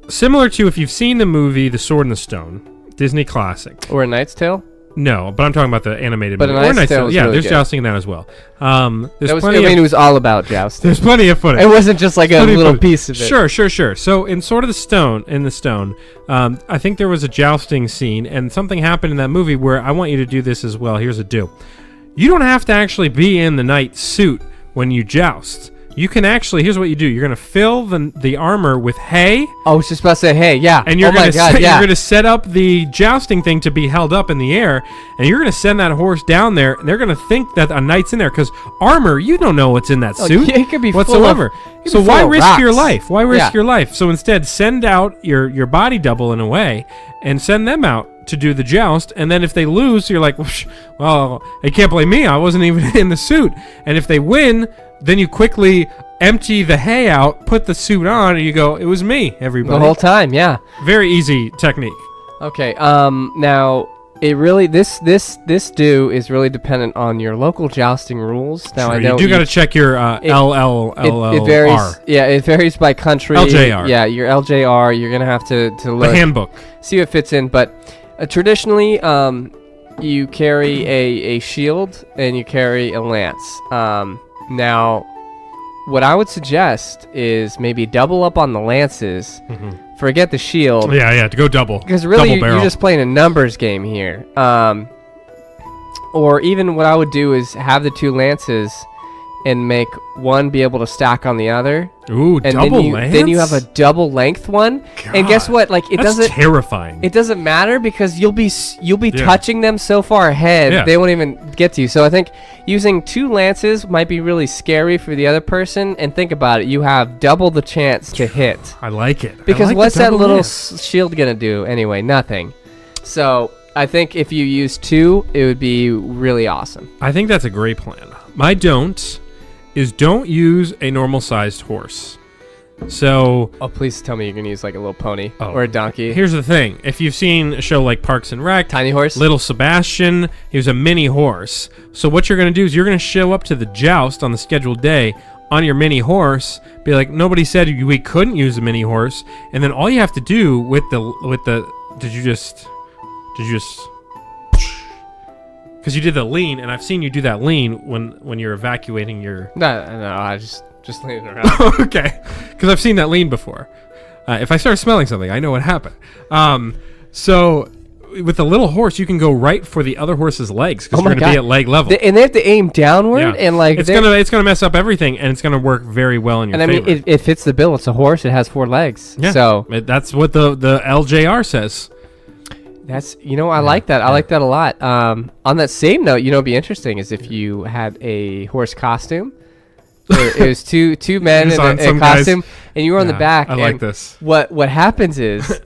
B: Similar to if you've seen the movie The Sword and the Stone, Disney classic.
C: Or A Knight's Tale?
B: No, but I'm talking about the animated movie.
C: But A Knight's Tale was really
B: there's
C: good.
B: jousting in that as well.
C: It was all about jousting.
B: There's plenty of footage.
C: It wasn't just like a little piece of it.
B: Sure. So in Sword of the Stone, I think there was a jousting scene, and something happened in that movie where I want you to do this as well. Here's a do. You don't have to actually be in the knight suit when you joust. You can actually, here's what you do. You're going to fill the armor with hay.
C: I was just about to say hay, yeah.
B: And you're going to set up the jousting thing to be held up in the air, and you're going to send that horse down there, and they're going to think that a knight's in there, because armor, you don't know what's in that suit
C: it could be
B: whatsoever. So why risk your life? Why risk
C: Yeah.
B: your life? So instead, send out your body double in a way, and send them out to do the joust, and then if they lose, you're like, well, they can't blame me. I wasn't even in the suit. And if they win, then you quickly empty the hay out, put the suit on, and you go, it was me, everybody.
C: The whole time, yeah.
B: Very easy technique.
C: Okay, now, it really, this do is really dependent on your local jousting rules. Now, I know
B: you do got to check your LLR.
C: It varies. Yeah, it varies by country.
B: LJR.
C: Yeah, your LJR, you're going to have to look.
B: The handbook.
C: See what fits in, but traditionally, you carry a shield and you carry a lance. Now, what I would suggest is maybe double up on the lances. Mm-hmm. Forget the shield.
B: Yeah, to go double.
C: Because really,
B: double
C: you're just playing a numbers game here. Or even what I would do is have the 2 lances and make one be able to stack on the other.
B: Ooh,
C: And
B: double
C: then you have a double length one. And guess what? Like it
B: That's
C: doesn't
B: terrifying.
C: It doesn't matter because you'll be
B: Yeah.
C: touching them so far ahead
B: Yeah.
C: they won't even get to you. So I think using 2 lances might be really scary for the other person. And think about it, you have double the chance to hit.
B: I like it.
C: Because
B: I like
C: what's
B: the
C: that
B: double
C: little
B: lance.
C: shield gonna do anyway? Nothing. So I think if you use 2, it would be really awesome.
B: I think that's a great plan. My don't use a normal sized horse. So
C: Oh, please tell me you're gonna use like a little pony
B: Oh.
C: or a donkey.
B: here's the thing: if you've seen a show like Parks and Rec,
C: Tiny horse.
B: Little Sebastian, he was a mini horse. So what you're gonna do is you're gonna show up to the joust on the scheduled day on your mini horse, be like, nobody said we couldn't use a mini horse, and then all you have to do with the did you just because you did the lean, and I've seen you do that lean when you're evacuating your
C: No, I just leave it around.
B: okay, because I've seen that lean before. If I start smelling something, I know what happened. So with the little horse, you can go right for the other horse's legs because you're going to be at leg level.
C: And they have to aim downward,
B: Yeah.
C: and like
B: it's gonna mess up everything, and it's gonna work very well in your
C: And I
B: favor.
C: mean, it fits the bill. It's a horse. It has 4 legs.
B: yeah,
C: So
B: that's what the LJR says.
C: that's I like that. I like that a lot. On that same note, it'd be interesting is if you had a horse costume. It was two men
B: Just
C: in
B: on
C: a
B: some guys-
C: costume, and you were on the
B: Yeah,
C: back.
B: I like
C: and
B: this.
C: What happens is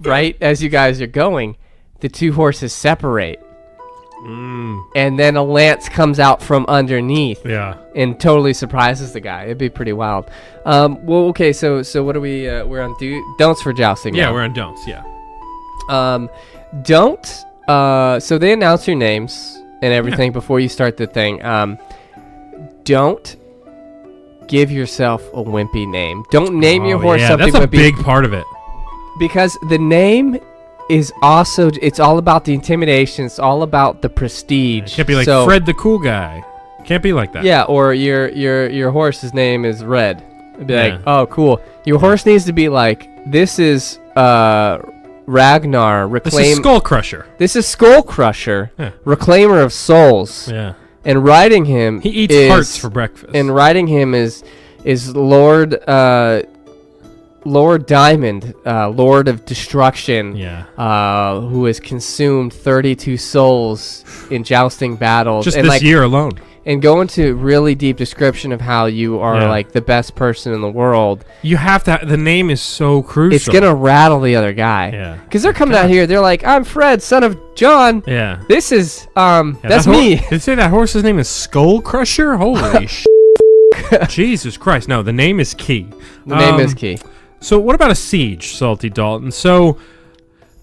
C: right as you guys are going, the 2 horses separate, and then a lance comes out from underneath.
B: Yeah.
C: And totally surprises the guy. It'd be pretty wild. Well, okay, so what are we? We're on don'ts for jousting.
B: Yeah,
C: now.
B: we're on don'ts. Yeah.
C: Don't. So they announce your names and everything before you start the thing. Don't give yourself a wimpy name. Don't name your horse something
B: that's a
C: wimpy
B: big part of it.
C: because the name is also. It's all about the intimidation. It's all about the prestige.
B: It can't be like
C: So-
B: Fred the cool guy. Can't be like that.
C: Yeah, or your horse's name is Red. It'd be
B: Yeah.
C: like, oh, cool. Your horse needs to be like, this is Ragnar,
B: This is Skull Crusher.
C: This is Skull Crusher,
B: Yeah.
C: Reclaimer of Souls.
B: Yeah.
C: And riding him,
B: He eats
C: is,
B: hearts for breakfast.
C: And riding him is Lord Diamond, Lord of Destruction.
B: Yeah.
C: Who has consumed 32 souls in jousting battles.
B: Just
C: and
B: this year alone.
C: And go into really deep description of how you are
B: Yeah.
C: like the best person in the world.
B: You have to. The name is so crucial.
C: It's gonna rattle the other guy.
B: Yeah.
C: Because they're coming out here. They're like, I'm Fred, son of John.
B: Yeah.
C: This is
B: Yeah,
C: that's
B: that
C: me.
B: Did it say that horse's name is Skull Crusher? Holy sh! Jesus Christ! No, the name is key.
C: The name is key.
B: So what about a siege, Salty Dalton? So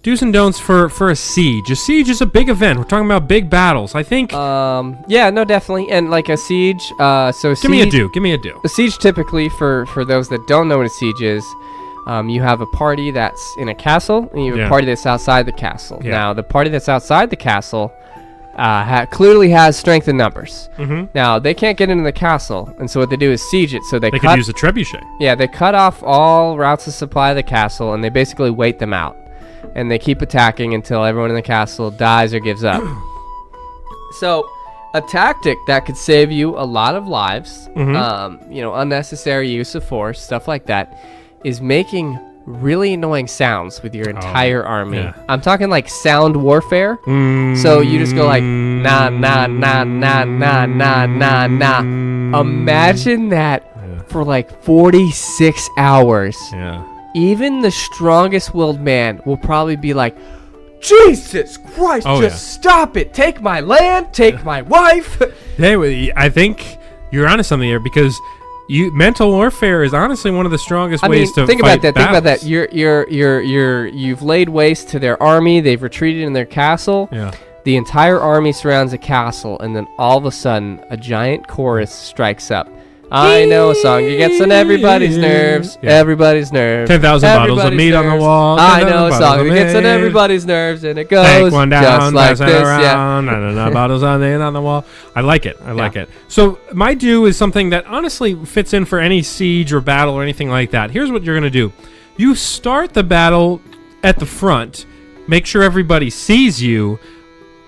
B: do's and don'ts for a siege. A siege is a big event. We're talking about big battles. I think.
C: Yeah, no, definitely. And like a siege. So
B: Give me a do. Give me a do.
C: A siege typically, for those that don't know what a siege is, you have a party that's in a castle, and you have
B: Yeah.
C: a party that's outside the castle.
B: Yeah.
C: Now, the party that's outside the castle clearly has strength in numbers.
B: Mm-hmm.
C: Now, they can't get into the castle, and so what they do is siege it. So they
B: They
C: cut,
B: could use a trebuchet.
C: yeah, they cut off all routes of supply of the castle, and they basically wait them out. And they keep attacking until everyone in the castle dies or gives up. So, a tactic that could save you a lot of lives, unnecessary use of force, stuff like that, is making really annoying sounds with your entire army.
B: yeah.
C: I'm talking like sound warfare. So you just go like, nah, nah, nah, nah, nah, nah, nah, nah. Imagine that for like 46 hours.
B: Yeah.
C: Even the strongest willed man will probably be like, Jesus Christ, stop it. Take my land, take my wife.
B: Hey, I think you're onto something here because mental warfare is honestly one of the strongest ways to
C: think
B: fight
C: about that.
B: battles.
C: Think about that. You've laid waste to their army. They've retreated in their castle.
B: Yeah.
C: The entire army surrounds the castle, and then all of a sudden, a giant chorus strikes up. I know a song that gets on everybody's nerves.
B: Yeah.
C: Everybody's nerves.
B: 10,000 bottles of
C: Everybody's
B: meat on the
C: nerves.
B: wall.
C: I
B: 10,000
C: know a
B: bottles
C: song
B: of
C: that gets on
B: meat.
C: everybody's nerves, and it goes
B: Take one down,
C: just like
B: pass it
C: this.
B: around. Yeah. Bottles on the wall. I like it. I like it. So my do is something that honestly fits in for any siege or battle or anything like that. Here's what you're going to do. You start the battle at the front. Make sure everybody sees you.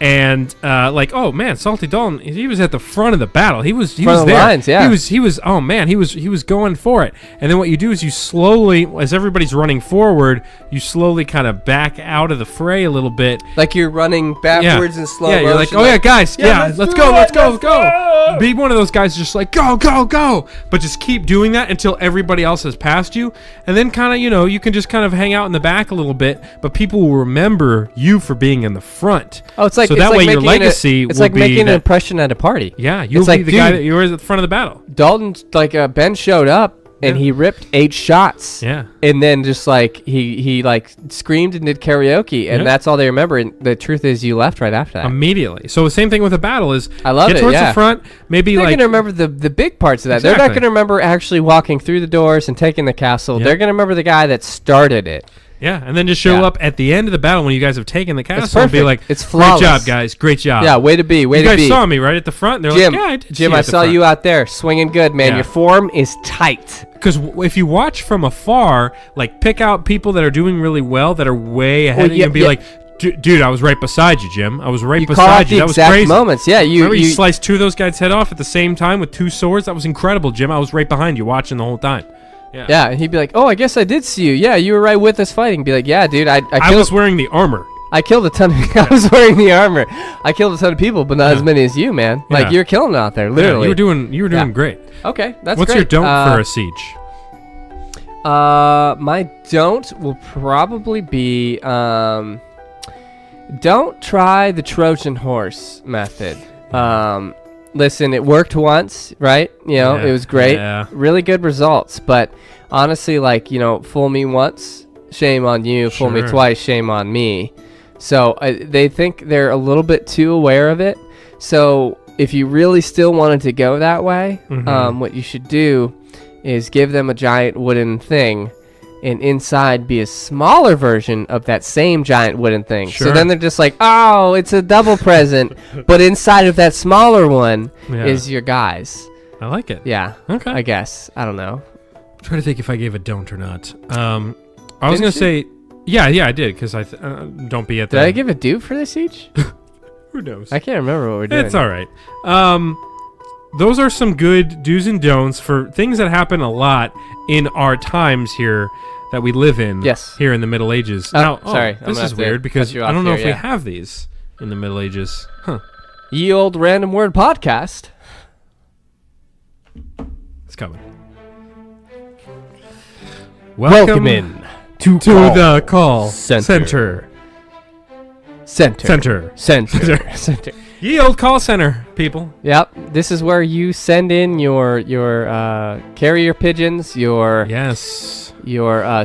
B: And like, oh man, Salty Dalton, he was at the front of the battle. He was
C: Front of the
B: there.
C: lines, yeah.
B: He was oh man, he was going for it. And then what you do is you slowly, as everybody's running forward, you slowly kind of back out of the fray a little bit.
C: Like you're running backwards in slow motion.
B: You're like, oh yeah, guys, let's go. Be one of those guys just like, go. But just keep doing that until everybody else has passed you. And then kind of, you can just kind of hang out in the back a little bit, but people will remember you for being in the front.
C: Oh, it's like,
B: so
C: it's
B: that
C: like
B: way your legacy
C: it's
B: will
C: like
B: be
C: making an
B: that,
C: impression at a party.
B: yeah, you'll
C: It's
B: be
C: like,
B: the guy
C: dude,
B: that you were at the front of the battle.
C: Dalton's like Ben showed up and he ripped 8 shots.
B: Yeah.
C: And then just like he like screamed and did karaoke, and
B: Yeah.
C: that's all they remember. And the truth is, you left right after that.
B: Immediately. So the same thing with a battle is
C: I love
B: get
C: it,
B: towards
C: yeah.
B: the front, maybe
C: They're
B: like
C: gonna remember the big parts of that. They're not
B: Exactly.
C: gonna remember actually walking through the doors and taking the castle.
B: Yeah.
C: They're gonna remember the guy that started it.
B: yeah, and then just show
C: Yeah.
B: up at the end of the battle when you guys have taken the castle and be
C: perfect.
B: like,
C: It's
B: great
C: flawless.
B: job, guys, great job.
C: Yeah, way to be, way
B: you
C: to
B: guys
C: be.
B: saw me right at the front. They're
C: Jim,
B: like, yeah, I did
C: Jim,
B: see
C: I saw you out there swinging good, man.
B: Yeah.
C: Your form is tight.
B: Because if you watch from afar, like pick out people that are doing really well that are way ahead
C: Well,
B: of you and be
C: yeah.
B: like, dude, I was right beside you, Jim. I was right
C: You call
B: beside
C: out
B: you.
C: the
B: That was
C: exact
B: crazy.
C: moments. Yeah,
B: Remember you sliced 2 of those guys' head off at the same time with 2 swords? That was incredible, Jim. I was right behind you watching the whole time. Yeah.
C: Yeah, and he'd be like, "Oh, I guess I did see you. Yeah, you were right with us fighting." Be like, "Yeah, dude, I
B: I
C: killed,
B: was wearing the armor.
C: I killed a ton of I was wearing the armor. I killed a ton of people, but not
B: Yeah.
C: as many as you, man. Like
B: Yeah.
C: you're killing it out there,
B: Yeah,
C: literally."
B: you were doing
C: Yeah.
B: great.
C: Okay, that's
B: What's
C: great.
B: your don't for a siege?
C: My don't will probably be don't try the Trojan horse method. Listen, it worked once, right?
B: Yeah,
C: It was great.
B: yeah.
C: Really good results, but honestly, like, fool me once, shame on you. Fool me
B: Sure.
C: twice, shame on me. So they think they're a little bit too aware of it. So if you really still wanted to go that way, what you should do is give them a giant wooden thing, and inside be a smaller version of that same giant wooden thing. So
B: Sure.
C: then they're just like, oh, it's a double present, but inside of that smaller one
B: Yeah.
C: is your guys.
B: I like it.
C: Yeah.
B: Okay.
C: I guess. I don't know.
B: I'm trying to think if I gave a don't or not. I was
C: Didn't
B: going to
C: you?
B: say, yeah, I did, because don't be at the...
C: Did I give a do for this each?
B: Who knows?
C: I can't remember what we're doing.
B: It's all right. Those are some good do's and don'ts for things that happen a lot in our times here that we live in.
C: Yes.
B: Here in the Middle Ages.
C: Oh, sorry. I'm
B: This
C: gonna
B: is
C: have to
B: weird because
C: cut you
B: I
C: off
B: don't know
C: here,
B: if we
C: yeah.
B: have these in the Middle Ages. Huh.
C: Ye Old Random Word Podcast.
B: It's coming.
C: Welcome in to
B: the call
C: Center.
B: Center.
C: Center.
B: Ye old call center, people.
C: Yep. This is where you send in your carrier pigeons, your
B: Yes.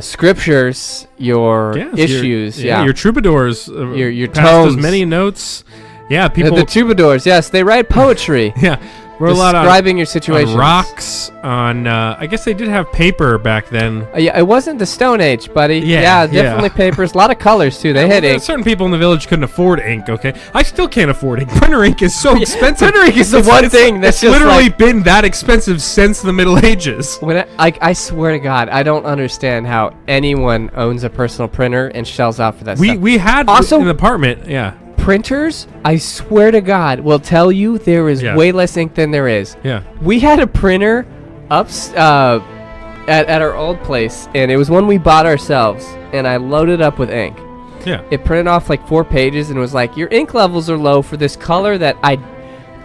C: scriptures, your
B: Yes,
C: issues.
B: your troubadours.
C: Your
B: passed us
C: tomes.
B: many notes. Yeah, people.
C: The troubadours. Yes, they write poetry.
B: Yeah, wrote a lot on
C: describing your situation.
B: rocks. On I guess they did have paper back then.
C: Yeah, it wasn't the Stone Age, buddy.
B: Yeah,
C: definitely
B: yeah.
C: papers. A lot of colors too. They had ink.
B: Certain people in the village couldn't afford ink. Okay, I still can't afford ink. Printer ink is so expensive.
C: printer ink is the one thing that's
B: it's
C: just
B: literally
C: like-
B: been that expensive since the Middle Ages.
C: When I swear to God, I don't understand how anyone owns a personal printer and shells out for that stuff.
B: We had
C: Also-
B: an apartment. Yeah,
C: Printers, I swear to God, will tell you there is
B: Yeah.
C: way less ink than there is.
B: yeah.
C: We had a printer at our old place, and it was one we bought ourselves, and I loaded up with ink.
B: Yeah.
C: It printed off like 4 pages and was like, your ink levels are low for this color that I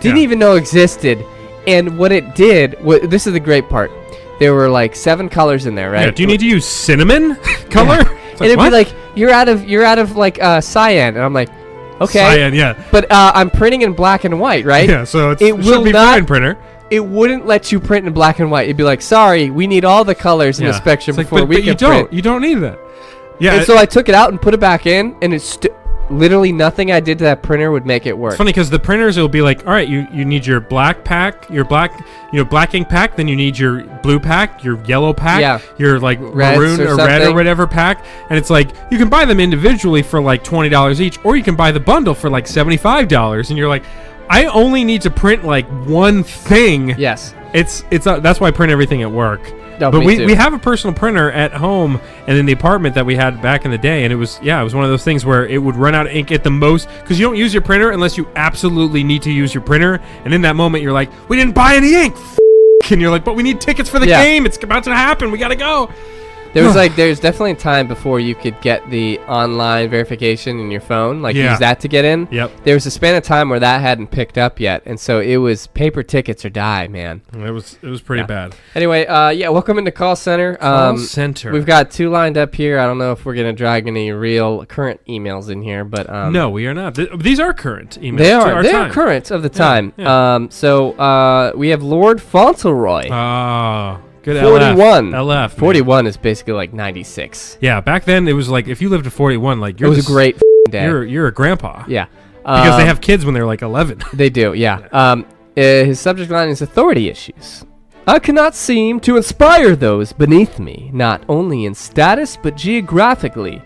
C: didn't
B: Yeah.
C: even know existed. And what it did, this is the great part. There were like 7 colors in there, right?
B: Yeah, do you need to use cinnamon color? It's
C: And it'd
B: what?
C: be like, you're out of like cyan, and I'm like, okay,
B: Cyan, yeah.
C: but I'm printing in black and white, right?
B: Yeah, so it
C: will
B: should be
C: not-
B: fine, printer.
C: It wouldn't let you print in black and white. It'd be like, sorry, we need all the colors in the
B: Yeah.
C: spectrum
B: It's like,
C: before we
B: but
C: can
B: you don't.
C: print.
B: You don't need that. Yeah,
C: And so I took it out and put it back in, and it's literally nothing I did to that printer would make it work.
B: it's funny because the printers will be like, all right, you need your black pack, your black ink pack, then you need your blue pack, your yellow pack,
C: Yeah.
B: your like
C: Reds
B: maroon
C: or
B: or red or
C: something.
B: whatever pack, and it's like you can buy them individually for like $20 each, or you can buy the bundle for like $75, and you're like, I only need to print like one thing.
C: Yes.
B: It's that's why I print everything at work.
C: No,
B: but
C: me too.
B: we have a personal printer at home and in the apartment that we had back in the day, and it was one of those things where it would run out of ink at the most, because you don't use your printer unless you absolutely need to use your printer, and in that moment you're like, we didn't buy any ink, and you're like, but we need tickets for the game, it's about to happen, we gotta go.
C: There's definitely a time before you could get the online verification in your phone, use that to get in.
B: Yep.
C: There was a span of time where that hadn't picked up yet, and so it was paper tickets or die, man.
B: It was pretty bad.
C: Anyway, welcome into call center.
B: Call center.
C: We've got 2 lined up here. I don't know if we're gonna drag any real current emails in here, but
B: no, we are not. These are current emails.
C: They are. They are current of the time.
B: Yeah.
C: So we have Lord Fauntleroy.
B: Oh. Good
C: 41.
B: LF.
C: 41 is basically like 96.
B: Yeah, back then it was like if you lived to 41, like
C: it was a great day.
B: You're a grandpa.
C: Yeah,
B: because they have kids when they're like 11.
C: They do. Yeah. His subject line is authority issues. I cannot seem to inspire those beneath me, not only in status but geographically,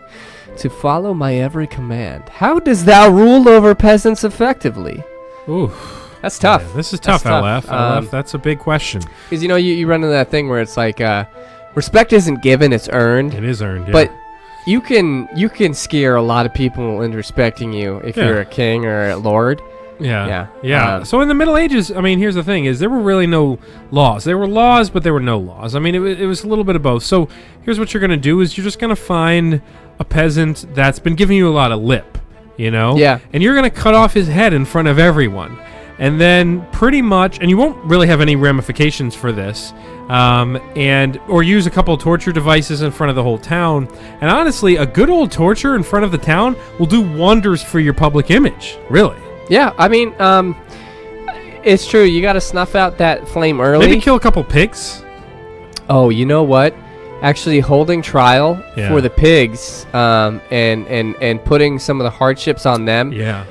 C: to follow my every command. How does thou rule over peasants effectively?
B: Ooh.
C: That's tough.
B: Yeah, this is tough, LF. LF, that's a big question.
C: Because, you run into that thing where it's like, respect isn't given, it's earned.
B: It is earned, yeah.
C: But you can scare a lot of people into respecting you if you're a king or a lord.
B: Yeah. So in the Middle Ages, I mean, here's the thing, is there were really no laws. There were laws, but there were no laws. I mean, it was a little bit of both. So here's what you're going to do is you're just going to find a peasant that's been giving you a lot of lip,
C: Yeah.
B: And you're going to cut off his head in front of everyone. And then pretty much, and you won't really have any ramifications for this, or use a couple of torture devices in front of the whole town. And honestly, a good old torture in front of the town will do wonders for your public image, really.
C: Yeah, I mean, it's true. You got to snuff out that flame early.
B: Maybe kill a couple pigs.
C: Oh, you know what? Actually holding trial for the pigs and putting some of the hardships on them.
B: Yeah.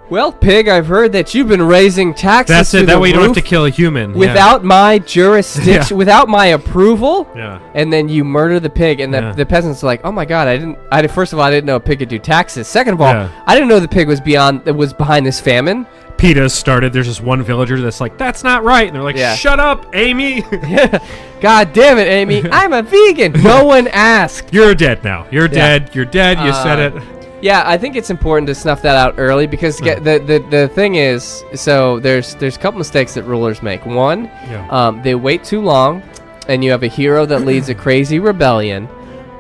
C: Well, pig, I've heard that you've been raising taxes.
B: That's it. That way you don't have to kill a human.
C: Without my jurisdiction, without my approval.
B: Yeah.
C: And then you murder the pig, and the peasants are like, "Oh my God, first of all, I didn't know a pig could do taxes. Second of all, I didn't know the pig was behind this famine."
B: PETA started. There's just one villager that's like, "That's not right," and they're like, "Shut up, Amy."
C: God damn it, Amy! I'm a vegan. No one asked.
B: You're dead now. You're dead. You're dead. You said it.
C: Yeah, I think it's important to snuff that out early because the thing is, so there's a couple mistakes that rulers make. One, they wait too long, and you have a hero that leads a crazy rebellion,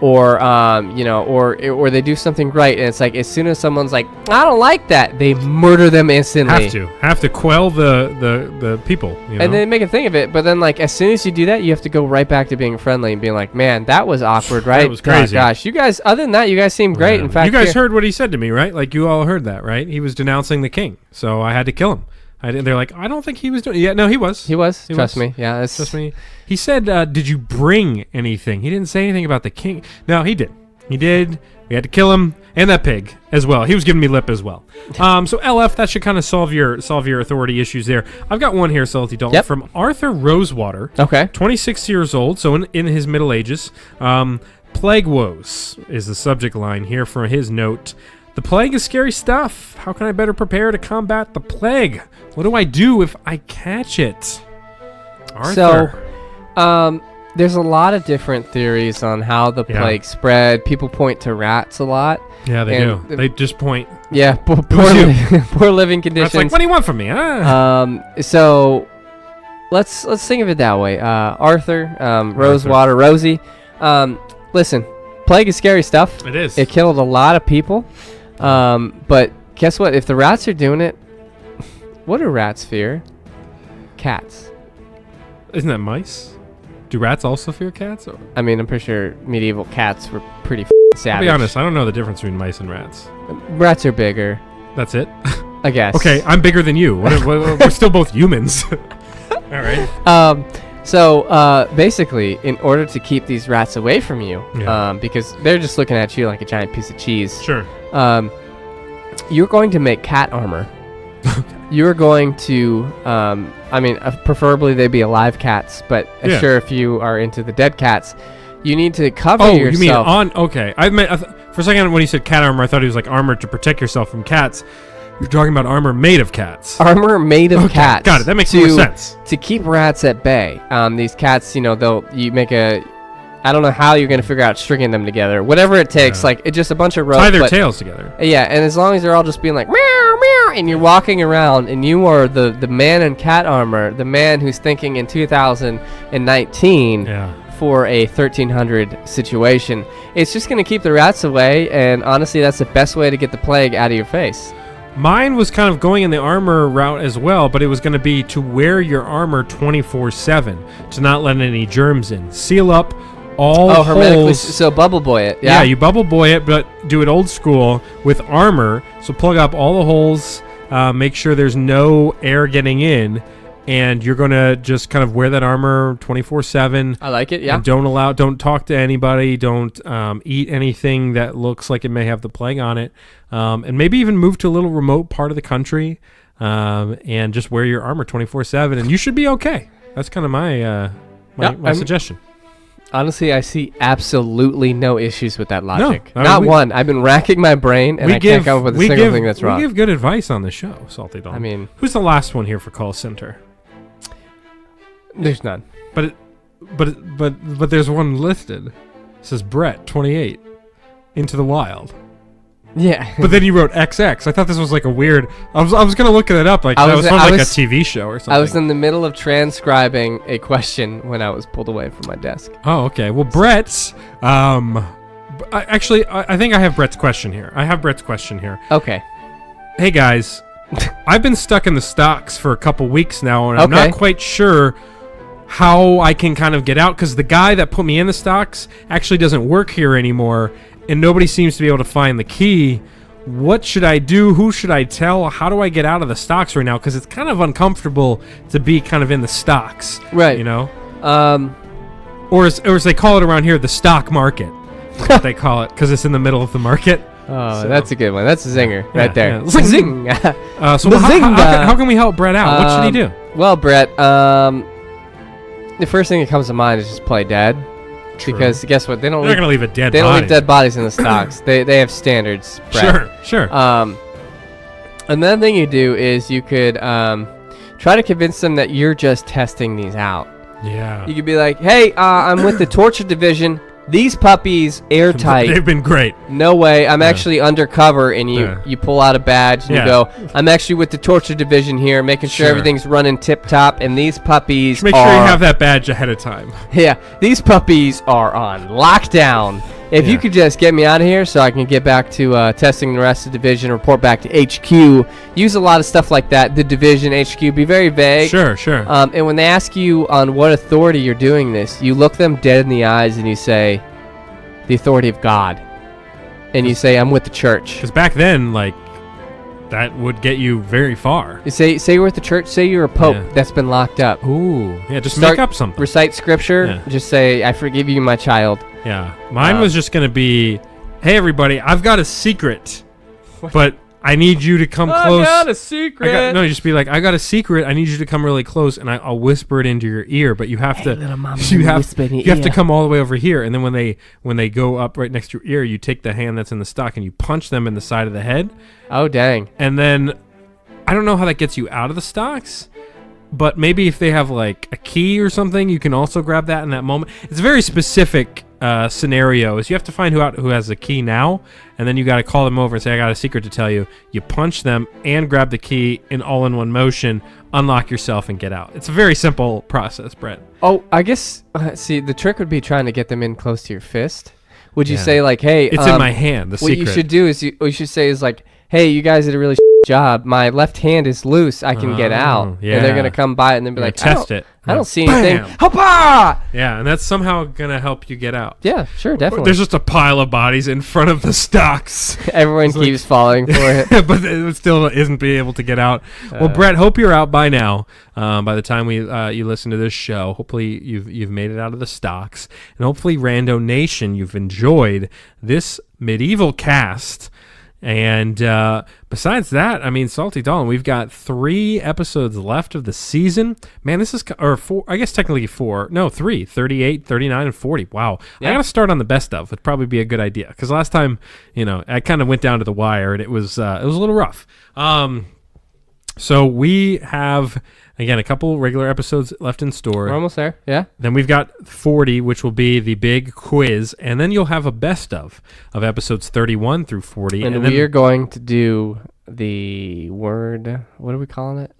C: or or they do something right, and it's like as soon as someone's like, I don't like that, they murder them instantly.
B: Have to quell the people,
C: and they make a thing of it. But then, like, as soon as you do that, you have to go right back to being friendly and being like, man, that was awkward, right?
B: That was crazy.
C: Gosh, you guys. Other than that, you guys seem great. In fact,
B: you guys heard what he said to me, right? Like, you all heard that, right? He was denouncing the king, so I had to kill him. They're like, I don't think he was doing. Yeah, no, he was.
C: He was. Trust me. Yeah,
B: trust me. He said, "Did you bring anything?" He didn't say anything about the king. No, he did. He did. We had to kill him and that pig as well. He was giving me lip as well. So LF, that should kind of solve your authority issues there. I've got one here, Salty Dalton, from Arthur Rosewater.
C: Okay.
B: 26 years old, so in his middle ages. Plague woes is the subject line here for his note. The plague is scary stuff. How can I better prepare to combat the plague? What do I do if I catch it? Arthur.
C: So, there's a lot of different theories on how the plague spread. People point to rats a lot.
B: Yeah, they do. They just point.
C: Yeah, poor living conditions.
B: It's like, what do you want from me?
C: So, let's think of it that way. Arthur, Rosewater, Rosie. Listen, plague is scary stuff.
B: It is.
C: It killed a lot of people. But guess what? If the rats are doing it, what do rats fear? Cats.
B: Isn't that mice? Do rats also fear cats? Or?
C: I mean, I'm pretty sure medieval cats were pretty savage.
B: I'll be honest, I don't know the difference between mice and rats.
C: Rats are bigger.
B: That's it?
C: I guess.
B: Okay, I'm bigger than you. We're still both humans. All right.
C: So basically, in order to keep these rats away from you, because they're just looking at you like a giant piece of cheese.
B: Sure.
C: You're going to make cat armor. You're going to, preferably they be alive cats, but sure, if you are into the dead cats, you need to cover yourself.
B: You mean on? Okay, I meant for a second when he said cat armor, I thought he was like armor to protect yourself from cats. You're talking about armor made of cats.
C: Armor made of cats.
B: Got it. That makes more sense.
C: To keep rats at bay. These cats, you make a... I don't know how you're going to figure out stringing them together. Whatever it takes, it's just a bunch of rope.
B: Tie their tails together.
C: Yeah, and as long as they're all just being like, meow, meow, and you're walking around, and you are the man in cat armor, the man who's thinking in 2019 for a 1300 situation, it's just going to keep the rats away, and honestly, that's the best way to get the plague out of your face.
B: Mine was kind of going in the armor route as well, but it was going to be to wear your armor 24/7, to not let any germs in. Seal up all holes.
C: So bubble boy it.
B: Yeah, you bubble boy it, but do it old school with armor. So plug up all the holes, make sure there's no air getting in, and you're going to just kind of wear that armor 24/7.
C: I like it, yeah.
B: And don't talk to anybody, don't eat anything that looks like it may have the plague on it, and maybe even move to a little remote part of the country, and just wear your armor 24/7, and you should be okay. That's kind of my suggestion.
C: Honestly, I see absolutely no issues with that logic.
B: No,
C: Not one. I've been racking my brain, and I can't come up with a single thing that's wrong.
B: We give good advice on the show, Salty Dalton.
C: I mean...
B: Who's the last one here for call center?
C: There's none.
B: But there's one listed. It says Brett, 28, Into the Wild.
C: Yeah.
B: But then you wrote XX. I thought this was like a weird... I was going to look it up. Like that was from a TV shoshow or something.
C: I was in the middle of transcribing a question when I was pulled away from my desk.
B: Oh, okay. Well, Brett's... I think I have Brett's question here.
C: Okay.
B: Hey, guys. I've been stuck in the stocks for a couple weeks now, and I'm not quite sure how I can kind of get out, because the guy that put me in the stocks actually doesn't work here anymore, and nobody seems to be able to find the key. What should I do? Who should I tell? How do I get out of the stocks right now? Because it's kind of uncomfortable to be kind of in the stocks.
C: Right.
B: Or as they call it around here, the stock market. That's what they call it, because it's in the middle of the market.
C: Oh, so. That's a good one. That's a zinger right there.
B: Yeah. Zing! So how can we help Brett out? What should he do?
C: Well, Brett, the first thing that comes to mind is just play dead. True. Because guess what? They're not going to leave a dead body. They don't leave dead bodies in the stocks. They have standards, Brett.
B: Sure.
C: Another thing you do is you could try to convince them that you're just testing these out.
B: Yeah.
C: You could be like, hey, I'm with the torture division. These puppies, airtight.
B: They've been great.
C: No way. I'm actually undercover, and you pull out a badge, and you go, I'm actually with the torture division here, making sure everything's running tip-top, and these puppies
B: Make sure you have that badge ahead of time.
C: Yeah, these puppies are on lockdown. If you could just get me out of here so I can get back to testing the rest of the division, report back to HQ, use a lot of stuff like that, the division, HQ, be very vague.
B: Sure.
C: And when they ask you on what authority you're doing this, you look them dead in the eyes and you say, the authority of God. And you say, I'm with the church.
B: Because back then, that would get you very far.
C: You say you're with the church, say you're a pope that's been locked up.
B: Ooh. Yeah, just make up something.
C: Recite scripture, just say, I forgive you, my child.
B: Yeah, mine was just going to be, hey, everybody, I've got a secret, but I need you to come close.
C: I got a secret.
B: No, just be like, I got a secret. I need you to come really close, and I'll whisper it into your ear, but you have to have to come all the way over here, and then when they go up right next to your ear, you take the hand that's in the stock, and you punch them in the side of the head.
C: Oh, dang.
B: And then, I don't know how that gets you out of the stocks, but maybe if they have, a key or something, you can also grab that in that moment. It's a very specific scenario. Is you have to find who has the key now, and then you got to call them over and say, I got a secret to tell you. You punch them and grab the key in all-in-one motion, unlock yourself, and get out. It's a very simple process, Brett.
C: Oh, I guess, see, the trick would be trying to get them in close to your fist. Would you say, hey...
B: It's in my hand, the secret.
C: What you should do is, what you should say is, hey, you guys did a really job. My left hand is loose. I can get out.
B: Yeah.
C: And they're going to come by and then be like,
B: test it.
C: I don't see anything. Hoppa!
B: Yeah, and that's somehow going to help you get out.
C: Yeah, sure, definitely.
B: There's just a pile of bodies in front of the stocks.
C: Everyone keeps falling for it.
B: But it still isn't being able to get out. Well, Brett, hope you're out by now. By the time you listen to this show, hopefully you've made it out of the stocks. And hopefully, Rando Nation, you've enjoyed this medieval cast. And besides that, I mean, Salty Dalton, we've got 3 episodes left of the season. Man, this is, or 4, I guess technically 4. No, 3, 38, 39, and 40. Wow.
C: Yeah.
B: I got to start on the best of. Would probably be a good idea. Because last time, I kind of went down to the wire, and it was a little rough. So we have, again, a couple regular episodes left in store.
C: We're almost there. Yeah.
B: Then we've got 40, which will be the big quiz, and then you'll have a best of episodes 31 through 40.
C: And
B: then
C: we are going to do the word. What are we calling it?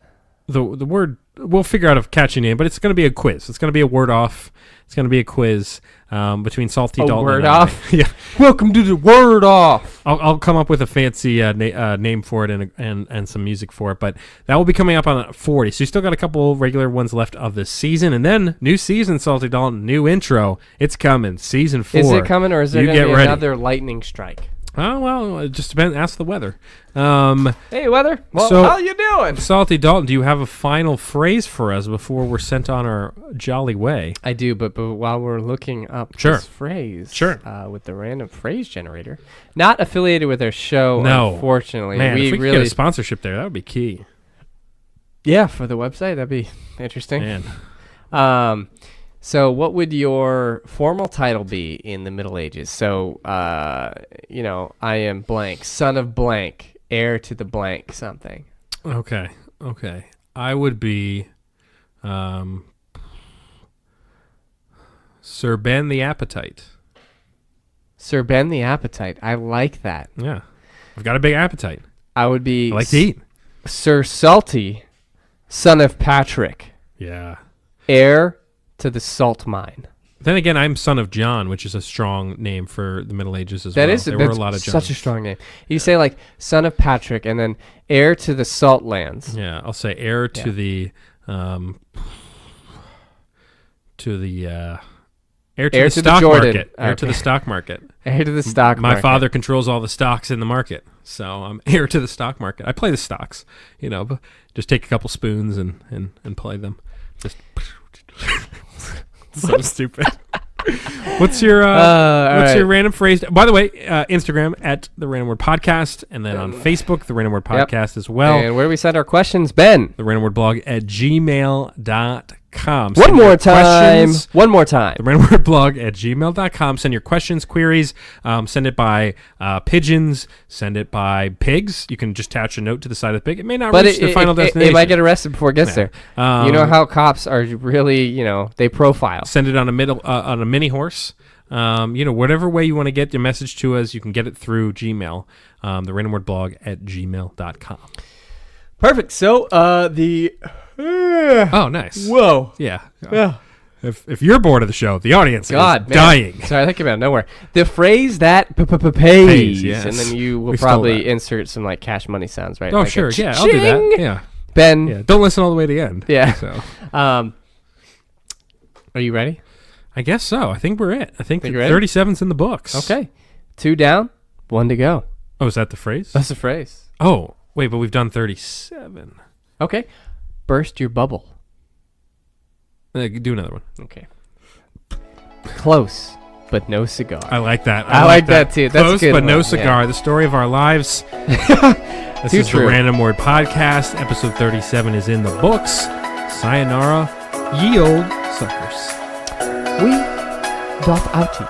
B: the word. We'll figure out a catchy name, but it's going to be a quiz. It's going to be a word off. It's going to be a quiz between Salty Dalton.
C: Word
B: and
C: off.
B: Yeah.
C: Welcome to the word off.
B: I'll come up with a fancy name for it and some music for it, but that will be coming up on 40. So you still got a couple regular ones left of this season, and then new season, Salty Dalton, new intro. It's coming, season 4.
C: Is it coming, or is there
B: You
C: going to
B: get
C: be
B: ready.
C: another lightning strike?
B: Oh well, it just depends. Ask the weather.
C: Hey, weather. Well,
B: So-
C: how you doing?
B: Salty Dalton, do you have a final phrase for us before we're sent on our jolly way?
C: I do, but while we're looking up
B: Sure.
C: this phrase,
B: Sure.
C: With the random phrase generator, not affiliated with our show,
B: No.
C: unfortunately.
B: Man,
C: we
B: if we could
C: really,
B: get a sponsorship there, that would be key.
C: yeah, for the website, that'd be interesting.
B: Man.
C: So what would your formal title be in the Middle Ages? So, I am blank, son of blank, heir to the blank something.
B: Okay. I would be Sir Ben the Appetite.
C: Sir Ben the Appetite. I like that.
B: Yeah. I've got a big appetite.
C: I would be
B: I like to eat.
C: Sir Salty, son of Patrick,
B: Yeah.
C: heir to the salt mine.
B: Then again, I'm son of John, which is a strong name for the Middle Ages as
C: That
B: well.
C: is
B: There were a
C: that's
B: lot of Johns.
C: such a strong name. You say like son of Patrick and then heir to the salt lands.
B: Yeah, I'll say heir to the heir to
C: Heir
B: the
C: to the
B: stock
C: Jordan.
B: market. Heir to
C: Okay.
B: the stock market.
C: Heir to the stock
B: My
C: market.
B: father controls all the stocks in the market, so I'm heir to the stock market. I play the stocks, but just take a couple spoons and play them. Just so stupid. What's your
C: right.
B: random phrase? By the way, Instagram at the Random Word Podcast, and then on Facebook, the Random Word
C: Yep.
B: Podcast as well.
C: And where do we send our questions, Ben?
B: The Random Word Blog at gmail.com.
C: One
B: Send
C: more
B: your
C: time.
B: questions.
C: One more time.
B: The Random Word Blog at gmail.com. Send your questions, queries. Send it by pigeons. Send it by pigs. You can just attach a note to the side of the pig. It may not
C: But
B: reach the final destination.
C: it might get arrested before it gets there. You know how cops are really, they profile.
B: Send it on a mini horse. Whatever way you want to get your message to us, you can get it through Gmail. The Random Word Blog at gmail.com.
C: Perfect. So
B: Oh, nice.
C: whoa.
B: Yeah.
C: Yeah.
B: If you're bored of the show, the audience
C: God,
B: is
C: man.
B: dying.
C: Sorry, I think about it nowhere. The phrase that pays,
B: Pays, yes.
C: and then you will
B: We stole
C: probably
B: that.
C: insert some like cash money sounds, right?
B: Oh,
C: Like a
B: sure. Yeah, I'll do that.
C: ching.
B: Yeah.
C: Ben.
B: Yeah. Don't listen all the way to the end.
C: Yeah.
B: So
C: Are you ready?
B: I guess so. I think we're it. I think
C: Think you're ready?
B: 37's in the books.
C: Okay. 2 down, 1 to go.
B: Oh, is that the phrase?
C: That's the phrase.
B: Oh, wait, but we've done 37.
C: Okay. Burst your bubble.
B: Do another one.
C: Okay. Close, but no cigar.
B: I like that.
C: I like that too. That's a
B: Close,
C: good
B: but no
C: one,
B: cigar.
C: yeah.
B: The story of our lives. This
C: Too
B: is
C: true.
B: the Random Word Podcast. Episode 37 is in the books. Sayonara, ye old suckers.
C: We doth outie.